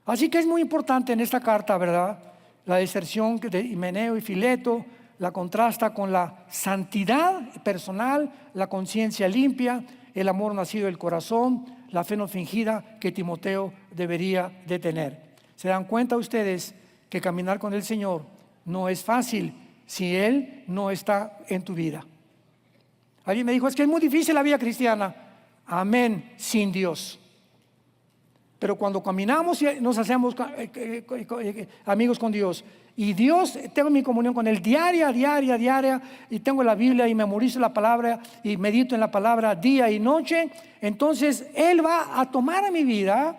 Así que es muy importante en esta carta, ¿verdad? La deserción de Himeneo y Fileto la contrasta con la santidad personal, la conciencia limpia, el amor nacido del corazón, la fe no fingida que Timoteo debería de tener. ¿Se dan cuenta ustedes que caminar con el Señor no es fácil si Él no está en tu vida? Alguien me dijo, es que es muy difícil la vida cristiana. Amén, sin Dios. Pero cuando caminamos y nos hacemos amigos con Dios, y Dios, tengo mi comunión con Él diaria, y tengo la Biblia y memorizo la palabra y medito en la palabra día y noche, entonces Él va a tomar a mi vida,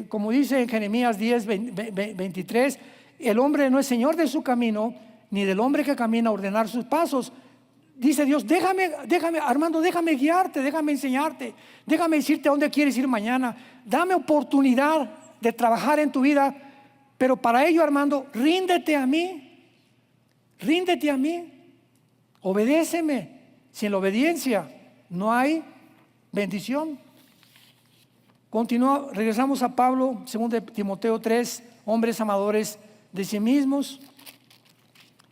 como dice en Jeremías 10, 23, el hombre no es señor de su camino, ni del hombre que camina a ordenar sus pasos. Dice Dios, déjame, Armando, déjame guiarte, déjame enseñarte, déjame decirte a dónde quieres ir mañana. Dame oportunidad de trabajar en tu vida, pero para ello, Armando, ríndete a mí, obedéceme. Sin la obediencia no hay bendición. Regresamos a Pablo, 2 Timoteo 3, hombres amadores de sí mismos.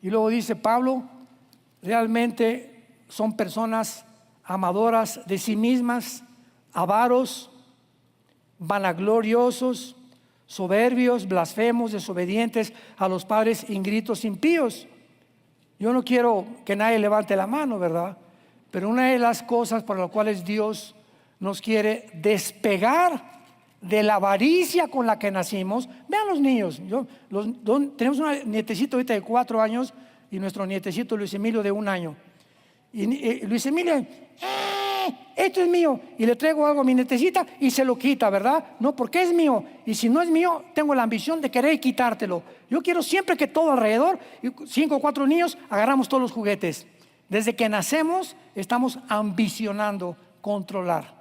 Y luego dice Pablo, realmente son personas amadoras de sí mismas, avaros, vanagloriosos, soberbios, blasfemos, desobedientes a los padres, ingritos, impíos. Yo no quiero que nadie levante la mano, ¿verdad? Pero una de las cosas por las cuales Dios nos quiere despegar de la avaricia con la que nacimos. Vean los niños. Tenemos una nietecita ahorita de 4 años y nuestro nietecito Luis Emilio de 1 año. Y Luis Emilio, esto es mío, y le traigo algo a mi nietecita y se lo quita, ¿verdad? No, porque es mío, y si no es mío, tengo la ambición de querer quitártelo. Yo quiero siempre que todo alrededor, 5 o 4 niños, agarramos todos los juguetes. Desde que nacemos, estamos ambicionando controlar.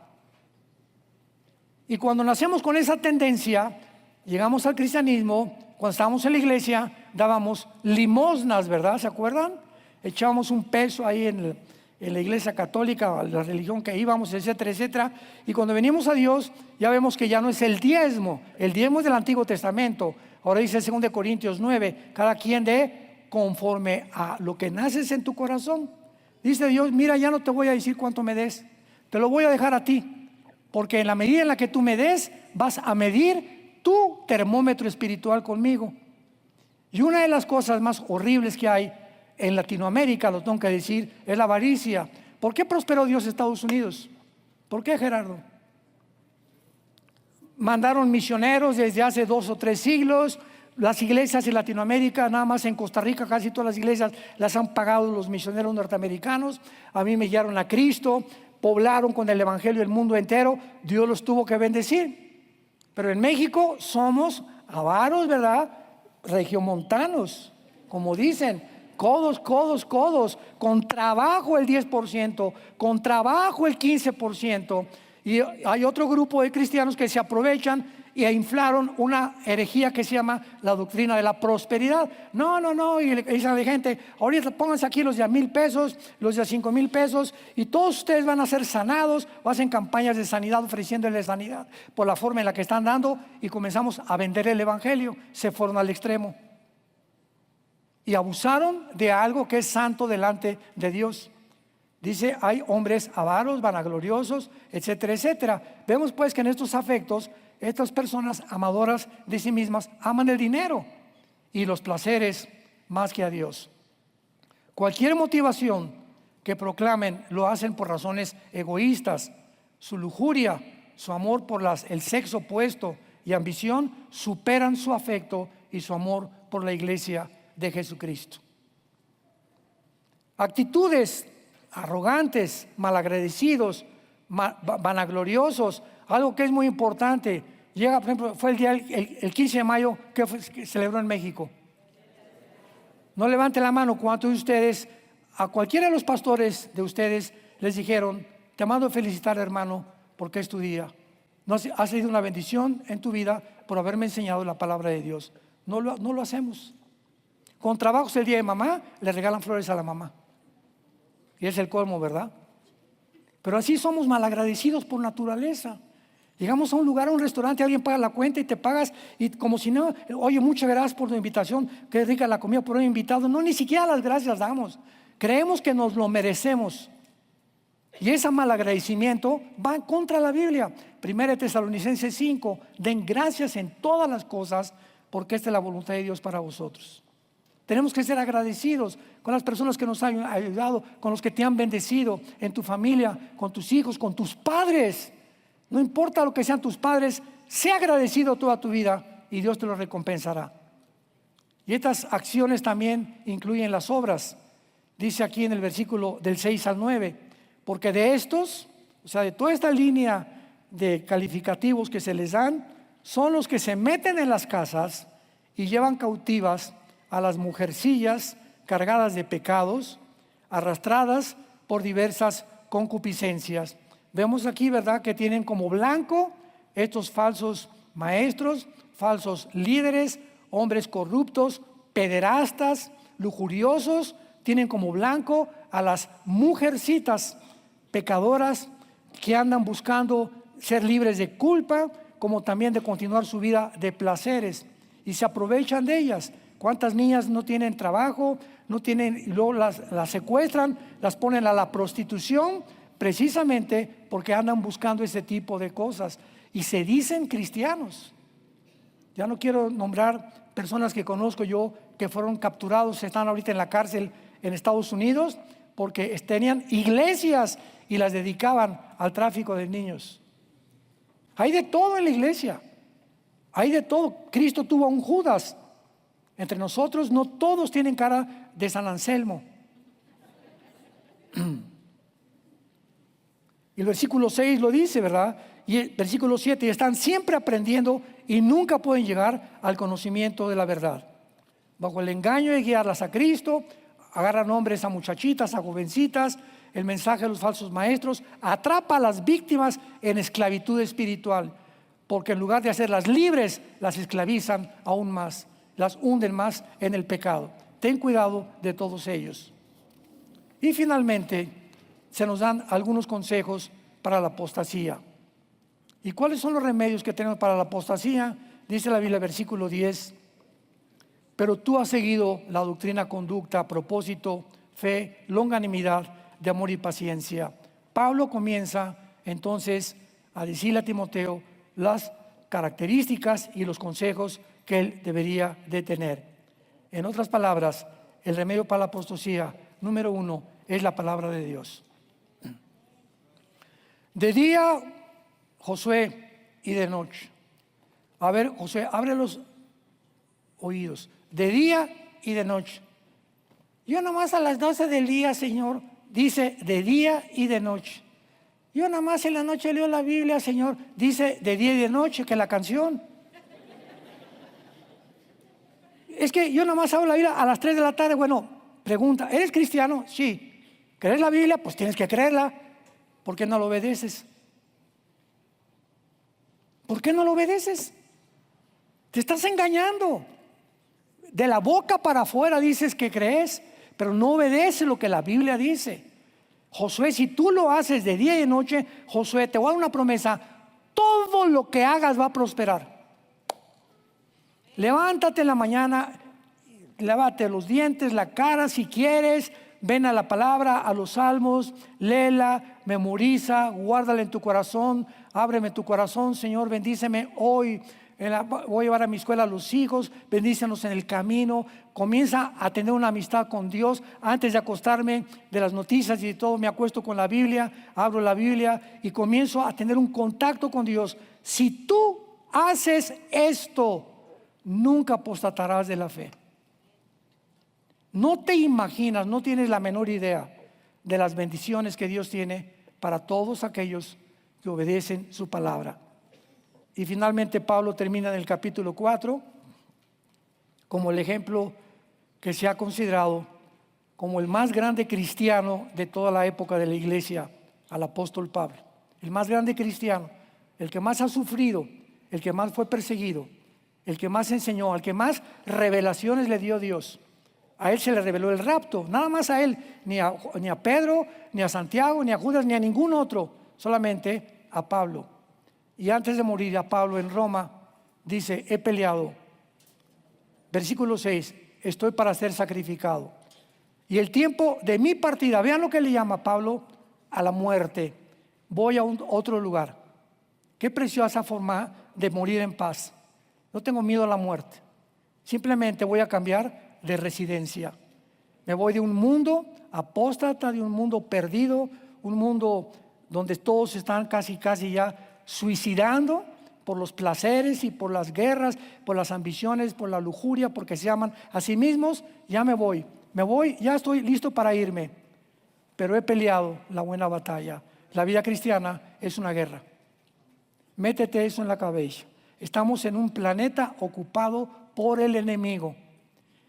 Y cuando nacemos con esa tendencia, llegamos al cristianismo. Cuando estábamos en la iglesia, dábamos limosnas, ¿verdad? ¿Se acuerdan? Echábamos un peso ahí en la iglesia católica, la religión que íbamos, etcétera, etcétera. Y cuando venimos a Dios, ya vemos que ya no es el diezmo. El diezmo es del Antiguo Testamento. Ahora dice 2 Corintios 9, cada quien dé conforme a lo que naces en tu corazón. Dice Dios, mira, ya no te voy a decir cuánto me des, te lo voy a dejar a ti, porque en la medida en la que tú me des, vas a medir tu termómetro espiritual conmigo. Y una de las cosas más horribles que hay en Latinoamérica, lo tengo que decir, es la avaricia. ¿Por qué prosperó Dios Estados Unidos? ¿Por qué, Gerardo? Mandaron misioneros desde hace 2 o 3 siglos. Las iglesias en Latinoamérica, nada más en Costa Rica, casi todas las iglesias las han pagado los misioneros norteamericanos. A mí me guiaron a Cristo, poblaron con el evangelio el mundo entero. Dios los tuvo que bendecir. Pero en México somos avaros, ¿verdad? Regiomontanos, como dicen, codos, con trabajo el 10%, con trabajo el 15%. Y hay otro grupo de cristianos que se aprovechan e inflaron una herejía que se llama la doctrina de la prosperidad. No, y le dicen a la gente, ahorita pónganse aquí los de $1,000, los de $5,000, y todos ustedes van a ser sanados, o hacen campañas de sanidad ofreciéndoles sanidad por la forma en la que están dando, y comenzamos a vender el evangelio. Se fueron al extremo y abusaron de algo que es santo delante de Dios. Dice, hay hombres avaros, vanagloriosos, etcétera, etcétera. Vemos pues que en estos afectos, estas personas amadoras de sí mismas aman el dinero y los placeres más que a Dios. Cualquier motivación que proclamen lo hacen por razones egoístas. Su lujuria, su amor por el sexo opuesto y ambición superan su afecto y su amor por la iglesia de Jesucristo. Actitudes arrogantes, malagradecidos, vanagloriosos. Algo que es muy importante, llega, por ejemplo, fue el 15 de mayo que celebró en México. No levante la mano cuántos de ustedes, a cualquiera de los pastores de ustedes les dijeron, te mando a felicitar, hermano, porque es tu día. No has sido una bendición en tu vida por haberme enseñado la palabra de Dios. No lo hacemos. Con trabajos el día de mamá, le regalan flores a la mamá. Y es el colmo, ¿verdad? Pero así somos malagradecidos por naturaleza. Llegamos a un lugar, a un restaurante, alguien paga la cuenta y te pagas, y como si no, oye, muchas gracias por tu invitación, qué rica la comida por haber invitado. No, ni siquiera las gracias damos. Creemos que nos lo merecemos. Y ese malagradecimiento va contra la Biblia. 1 Tesalonicenses 5, den gracias en todas las cosas, porque esta es la voluntad de Dios para vosotros. Tenemos que ser agradecidos con las personas que nos han ayudado, con los que te han bendecido, en tu familia, con tus hijos, con tus padres. No importa lo que sean tus padres, sé agradecido toda tu vida y Dios te lo recompensará. Y estas acciones también incluyen las obras. Dice aquí en el versículo del 6 al 9, porque de estos, o sea, de toda esta línea de calificativos que se les dan, son los que se meten en las casas y llevan cautivas a las mujercillas cargadas de pecados, arrastradas por diversas concupiscencias. Vemos aquí, ¿verdad?, que tienen como blanco estos falsos maestros, falsos líderes, hombres corruptos, pederastas, lujuriosos. Tienen como blanco a las mujercitas pecadoras que andan buscando ser libres de culpa, como también de continuar su vida de placeres, y se aprovechan de ellas. ¿Cuántas niñas no tienen trabajo, no tienen, y luego las secuestran, las ponen a la prostitución, precisamente porque andan buscando ese tipo de cosas y se dicen cristianos? Ya no quiero nombrar personas que conozco yo que fueron capturados, están ahorita en la cárcel en Estados Unidos porque tenían iglesias y las dedicaban al tráfico de niños. Hay de todo en la iglesia, hay de todo. Cristo tuvo a un Judas. Entre nosotros no todos tienen cara de San Anselmo. Y el versículo 6 lo dice, ¿verdad? Y el versículo 7, están siempre aprendiendo y nunca pueden llegar al conocimiento de la verdad. Bajo el engaño de guiarlas a Cristo, agarran hombres a muchachitas, a jovencitas, el mensaje de los falsos maestros atrapa a las víctimas en esclavitud espiritual, porque en lugar de hacerlas libres, las esclavizan aún más, las hunden más en el pecado. Ten cuidado de todos ellos. Y finalmente, se nos dan algunos consejos para la apostasía. ¿Y cuáles son los remedios que tenemos para la apostasía? Dice la Biblia, versículo 10, pero tú has seguido la doctrina, conducta, propósito, fe, longanimidad, de amor y paciencia. Pablo comienza entonces a decirle a Timoteo las características y los consejos que él debería de tener. En otras palabras, el remedio para la apostasía, número 1, es la palabra de Dios. De día, Josué, y de noche. A ver, Josué, abre los oídos. De día y de noche. Yo nomás a las 12 del día, Señor, dice de día y de noche. Yo nomás en la noche leo la Biblia, Señor, dice de día y de noche, que la canción. Es que yo nomás hago la Biblia a las 3 de la tarde. Bueno, pregunta, ¿eres cristiano? Sí. ¿Crees la Biblia? Pues tienes que creerla. ¿Por qué no lo obedeces? ¿Por qué no lo obedeces? Te estás engañando. De la boca para afuera dices que crees, pero no obedeces lo que la Biblia dice. Josué, si tú lo haces de día y de noche, Josué, te voy a dar una promesa: todo lo que hagas va a prosperar. Levántate en la mañana, lávate los dientes, la cara si quieres, ven a la palabra, a los salmos, léela, memoriza, guárdala en tu corazón, ábreme tu corazón. Señor, bendíceme hoy. Voy a llevar a mi escuela a los hijos, bendícenos en el camino. Comienza a tener una amistad con Dios. Antes de acostarme de las noticias y de todo, me acuesto con la Biblia, abro la Biblia y comienzo a tener un contacto con Dios. Si tú haces esto, nunca apostatarás de la fe. No te imaginas, no tienes la menor idea de las bendiciones que Dios tiene para todos aquellos que obedecen su palabra. Y finalmente Pablo termina en el capítulo 4 como el ejemplo que se ha considerado como el más grande cristiano de toda la época de la iglesia, al apóstol Pablo. El más grande cristiano, el que más ha sufrido, el que más fue perseguido, el que más enseñó, al que más revelaciones le dio Dios. A él se le reveló el rapto, nada más a él, ni a Pedro, ni a Santiago, ni a Judas, ni a ningún otro, solamente a Pablo. Y antes de morir, a Pablo en Roma dice: he peleado. Versículo 6, estoy para ser sacrificado. Y el tiempo de mi partida, vean lo que le llama Pablo a la muerte. Voy a otro lugar. Qué preciosa forma de morir en paz. No tengo miedo a la muerte. Simplemente voy a cambiar de residencia. Me voy de un mundo apóstata, de un mundo perdido, un mundo donde todos están casi ya suicidando por los placeres y por las guerras, por las ambiciones, por la lujuria, porque se aman a sí mismos. Ya me voy, ya estoy listo para irme, pero he peleado la buena batalla. La vida cristiana es una guerra. Métete eso en la cabeza. Estamos en un planeta ocupado por el enemigo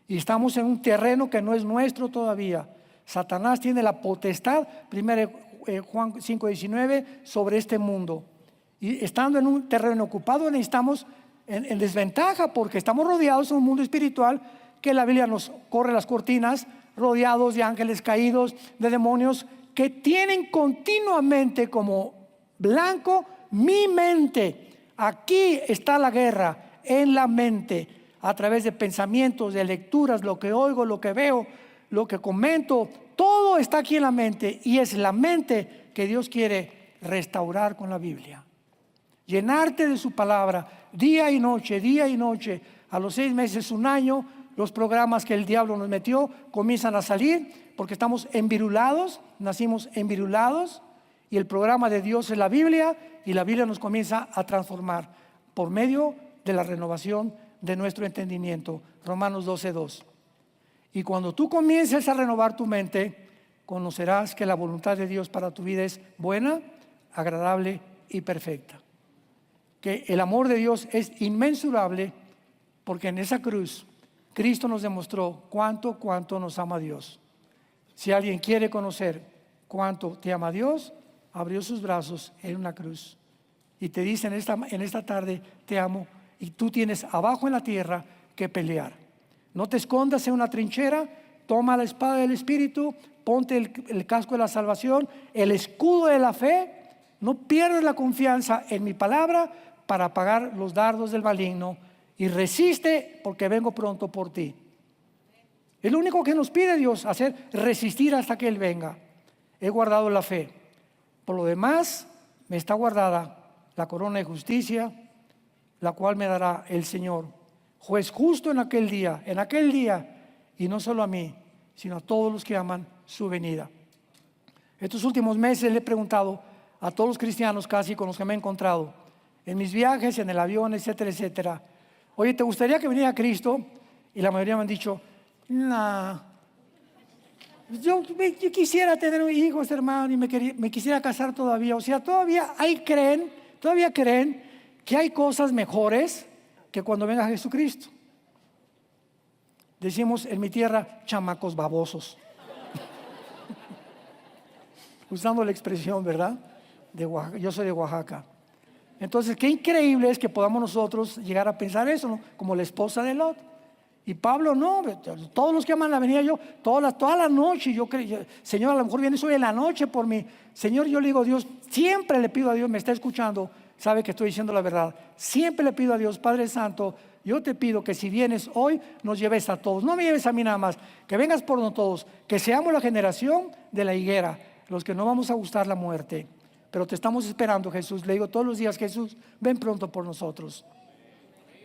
y estamos en un terreno que no es nuestro todavía. Satanás tiene la potestad, 1 Juan 5:19, sobre este mundo. Y estando en un terreno ocupado, necesitamos en desventaja, porque estamos rodeados en un mundo espiritual que la Biblia nos corre las cortinas, rodeados de ángeles caídos, de demonios que tienen continuamente como blanco mi mente. Aquí está la guerra, en la mente, a través de pensamientos, de lecturas, lo que oigo, lo que veo, lo que comento, todo está aquí en la mente, y es la mente que Dios quiere restaurar con la Biblia. Llenarte de su palabra día y noche, a los 6 meses, un año, los programas que el diablo nos metió comienzan a salir, porque estamos envirulados, nacimos envirulados, y el programa de Dios es la Biblia, y la Biblia nos comienza a transformar por medio de la renovación de nuestro entendimiento. Romanos 12:2. Y cuando tú comiences a renovar tu mente, conocerás que la voluntad de Dios para tu vida es buena, agradable y perfecta. Que el amor de Dios es inmensurable, porque en esa cruz Cristo nos demostró cuánto nos ama Dios. Si alguien quiere conocer cuánto te ama Dios, abrió sus brazos en una cruz y te dice en esta tarde: te amo. Y tú tienes abajo en la tierra que pelear. No te escondas en una trinchera, toma la espada del Espíritu, ponte el casco de la salvación, el escudo de la fe. No pierdas la confianza en mi palabra para apagar los dardos del maligno, y resiste, porque vengo pronto por ti. Es lo único que nos pide Dios, hacer resistir hasta que Él venga. He guardado la fe. Por lo demás, me está guardada la corona de justicia, la cual me dará el Señor, juez justo en aquel día, y no solo a mí, sino a todos los que aman su venida. Estos últimos meses le he preguntado a todos los cristianos casi con los que me he encontrado, en mis viajes, en el avión, etcétera: oye, ¿te gustaría que viniera Cristo? Y la mayoría me han dicho: no, yo quisiera tener hijos, hermano, y me quisiera casar todavía. O sea, todavía creen que hay cosas mejores que cuando venga Jesucristo. Decimos en mi tierra: chamacos babosos. Usando la expresión, ¿verdad? Yo soy de Oaxaca. Entonces, qué increíble es que podamos nosotros llegar a pensar eso, ¿no? Como la esposa de Lot. Y Pablo no, todos los que aman la venida, yo, toda la noche, Señor, a lo mejor vienes hoy en la noche por mí. Señor, yo le digo a Dios, siempre le pido a Dios, me está escuchando, sabe que estoy diciendo la verdad. Siempre le pido a Dios, Padre Santo, yo te pido que si vienes hoy, nos lleves a todos. No me lleves a mí nada más, que vengas por nosotros todos, que seamos la generación de la higuera, los que no vamos a gustar la muerte. Pero te estamos esperando, Jesús. Le digo todos los días, Jesús, ven pronto por nosotros.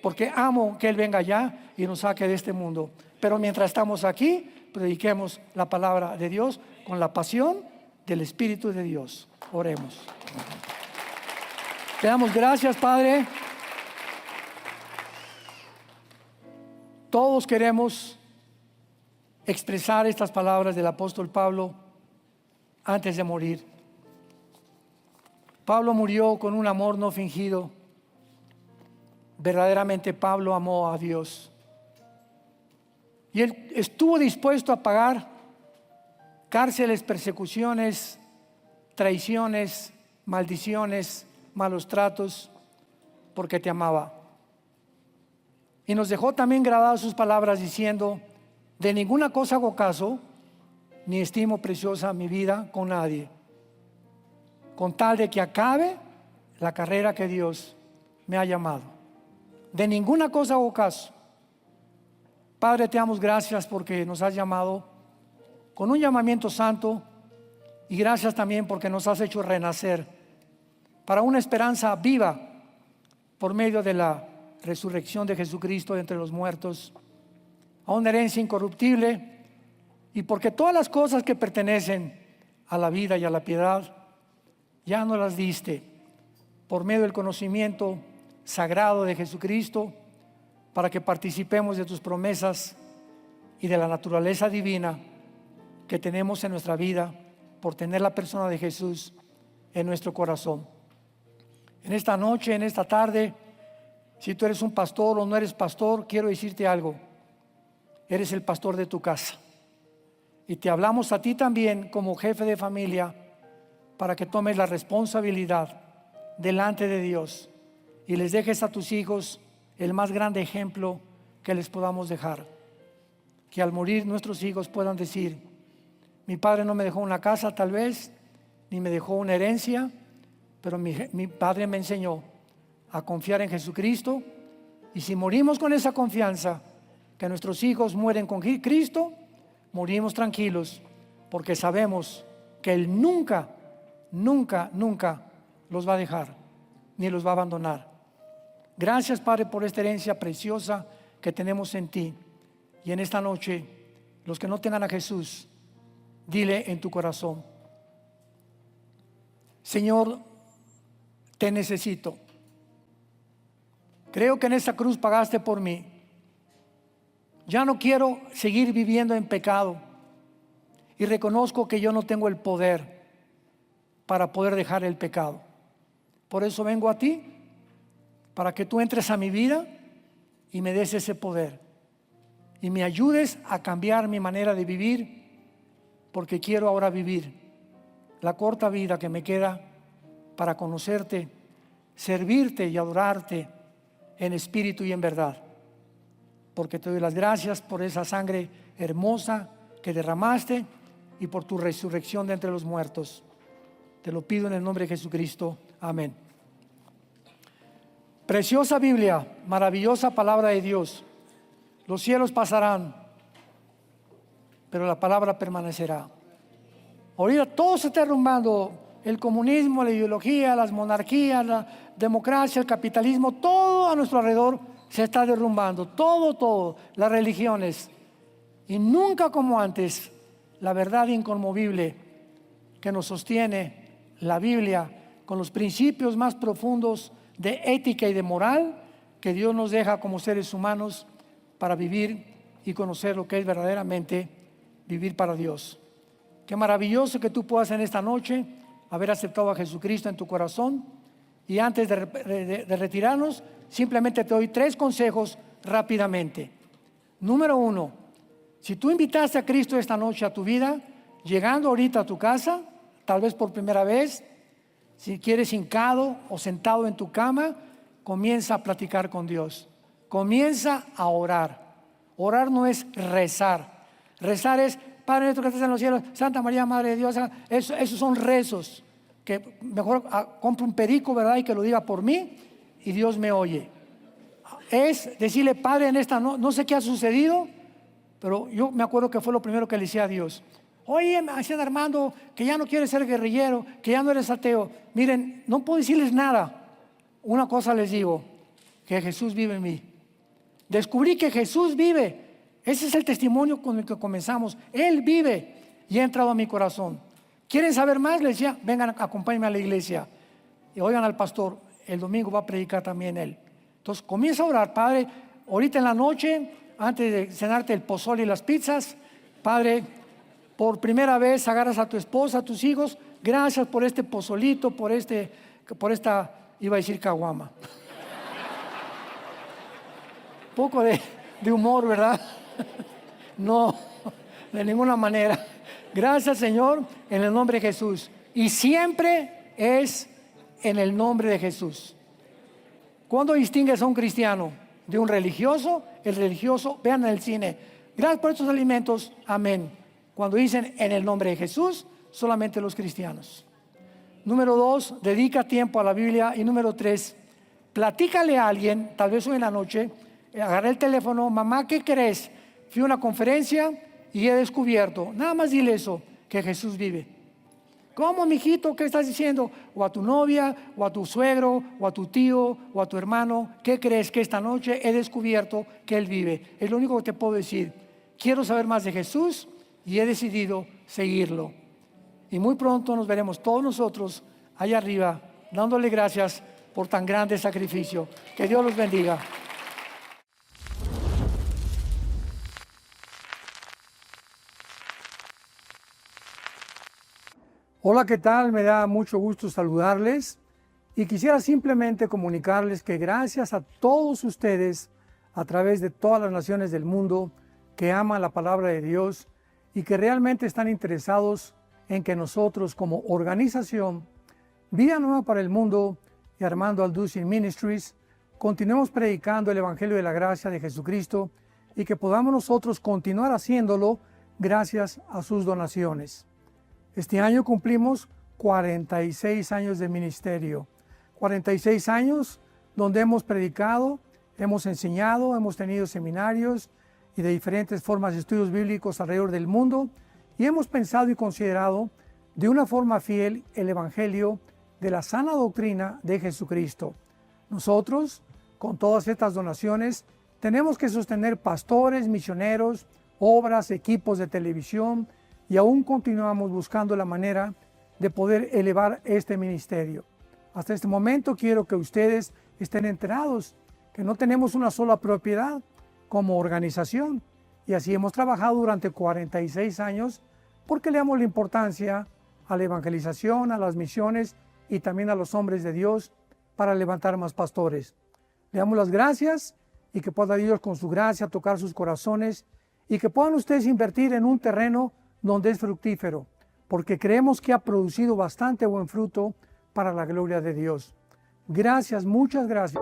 Porque amo que Él venga allá y nos saque de este mundo. Pero mientras estamos aquí, prediquemos la palabra de Dios con la pasión del Espíritu de Dios. Oremos. Te damos gracias, Padre. Todos queremos expresar estas palabras del apóstol Pablo antes de morir. Pablo murió con un amor no fingido. Verdaderamente Pablo amó a Dios. Y él estuvo dispuesto a pagar cárceles, persecuciones, traiciones, maldiciones, malos tratos, porque te amaba. Y nos dejó también grabadas sus palabras diciendo: de ninguna cosa hago caso, ni estimo preciosa mi vida con nadie, con tal de que acabe la carrera que Dios me ha llamado. De ninguna cosa hago caso. Padre, te damos gracias porque nos has llamado con un llamamiento santo, y gracias también porque nos has hecho renacer para una esperanza viva por medio de la resurrección de Jesucristo de entre los muertos, a una herencia incorruptible, y porque todas las cosas que pertenecen a la vida y a la piedad ya nos las diste por medio del conocimiento sagrado de Jesucristo, para que participemos de tus promesas y de la naturaleza divina que tenemos en nuestra vida por tener la persona de Jesús en nuestro corazón. En esta noche, en esta tarde, si tú eres un pastor o no eres pastor, quiero decirte algo: eres el pastor de tu casa, y te hablamos a ti también como jefe de familia para que tomes la responsabilidad delante de Dios y les dejes a tus hijos el más grande ejemplo que les podamos dejar. Que al morir nuestros hijos puedan decir: mi padre no me dejó una casa tal vez, ni me dejó una herencia, pero mi padre me enseñó a confiar en Jesucristo, y si morimos con esa confianza, que nuestros hijos mueren con Cristo, morimos tranquilos, porque sabemos que Él nunca, nunca, nunca los va a dejar, ni los va a abandonar. Gracias, Padre, por esta herencia preciosa que tenemos en ti. Y en esta noche, los que no tengan a Jesús, dile en tu corazón: Señor, te necesito. Creo que en esta cruz pagaste por mí. Ya no quiero seguir viviendo en pecado, y reconozco que yo no tengo el poder para poder dejar el pecado. Por eso vengo a ti, para que tú entres a mi vida y me des ese poder y me ayudes a cambiar mi manera de vivir, porque quiero ahora vivir la corta vida que me queda para conocerte, servirte y adorarte en espíritu y en verdad. Porque te doy las gracias por esa sangre hermosa que derramaste y por tu resurrección de entre los muertos. Te lo pido en el nombre de Jesucristo. Amén. Preciosa Biblia, maravillosa palabra de Dios. Los cielos pasarán, pero la palabra permanecerá. Ahorita todo se está derrumbando: el comunismo, la ideología, las monarquías, la democracia, el capitalismo, todo a nuestro alrededor se está derrumbando, todo, las religiones. Y nunca como antes, la verdad inconmovible que nos sostiene, la Biblia, con los principios más profundos de ética y de moral que Dios nos deja como seres humanos para vivir y conocer lo que es verdaderamente vivir para Dios. Qué maravilloso que tú puedas en esta noche haber aceptado a Jesucristo en tu corazón. Y antes de retirarnos, simplemente te doy 3 consejos rápidamente. Número 1, si tú invitaste a Cristo esta noche a tu vida, llegando ahorita a tu casa, tal vez por primera vez, Si quieres hincado o sentado en tu cama, comienza a platicar con Dios. Comienza a orar. Orar no es rezar. Rezar es, Padre nuestro que estás en los cielos, Santa María, Madre de Dios. Esos son rezos. Que mejor compre un perico, ¿verdad? Y que lo diga por mí y Dios me oye. Es decirle, Padre, en esta no sé qué ha sucedido, pero yo me acuerdo que fue lo primero que le decía a Dios. Oye, me decían Armando, que ya no quieres ser guerrillero, que ya no eres ateo. Miren, no puedo decirles nada. Una cosa les digo, que Jesús vive en mí. Descubrí que Jesús vive. Ese es el testimonio con el que comenzamos. Él vive y ha entrado a mi corazón. ¿Quieren saber más? Les decía, vengan, acompáñenme a la iglesia. Y oigan al pastor, el domingo va a predicar también él. Entonces comienza a orar, Padre, ahorita en la noche, antes de cenarte el pozole y las pizzas, Padre, por primera vez agarras a tu esposa, a tus hijos, gracias por este pozolito, por esta, iba a decir caguama. Poco de humor, ¿verdad? No, de ninguna manera. Gracias, Señor, en el nombre de Jesús. Y siempre es en el nombre de Jesús. ¿Cuándo distingues a un cristiano de un religioso? El religioso, vean en el cine, gracias por estos alimentos, amén. Cuando dicen en el nombre de Jesús, solamente los cristianos. Número 2, dedica tiempo a la Biblia. Y número 3, platícale a alguien, tal vez hoy en la noche, agarré el teléfono, mamá, ¿qué crees? Fui a una conferencia y he descubierto, nada más dile eso, que Jesús vive. ¿Cómo, mijito? ¿Qué estás diciendo? O a tu novia, o a tu suegro, o a tu tío, o a tu hermano, ¿qué crees? Que esta noche he descubierto que Él vive. Es lo único que te puedo decir. Quiero saber más de Jesús y he decidido seguirlo. Y muy pronto nos veremos todos nosotros allá arriba, dándole gracias por tan grande sacrificio. Que Dios los bendiga. Hola, ¿qué tal? Me da mucho gusto saludarles y quisiera simplemente comunicarles que gracias a todos ustedes a través de todas las naciones del mundo que aman la palabra de Dios y que realmente están interesados en que nosotros como organización Vida Nueva para el Mundo y Armando Alducin Ministries continuemos predicando el Evangelio de la Gracia de Jesucristo y que podamos nosotros continuar haciéndolo gracias a sus donaciones. Este año cumplimos 46 años de ministerio, 46 años donde hemos predicado, hemos enseñado, hemos tenido seminarios y de diferentes formas de estudios bíblicos alrededor del mundo y hemos pensado y considerado de una forma fiel el Evangelio de la sana doctrina de Jesucristo. Nosotros, con todas estas donaciones, tenemos que sostener pastores, misioneros, obras, equipos de televisión, y aún continuamos buscando la manera de poder elevar este ministerio. Hasta este momento quiero que ustedes estén enterados que no tenemos una sola propiedad como organización y así hemos trabajado durante 46 años porque le damos la importancia a la evangelización, a las misiones y también a los hombres de Dios para levantar más pastores. Le damos las gracias y que pueda Dios con su gracia tocar sus corazones y que puedan ustedes invertir en un terreno donde es fructífero, porque creemos que ha producido bastante buen fruto para la gloria de Dios. Gracias, muchas gracias.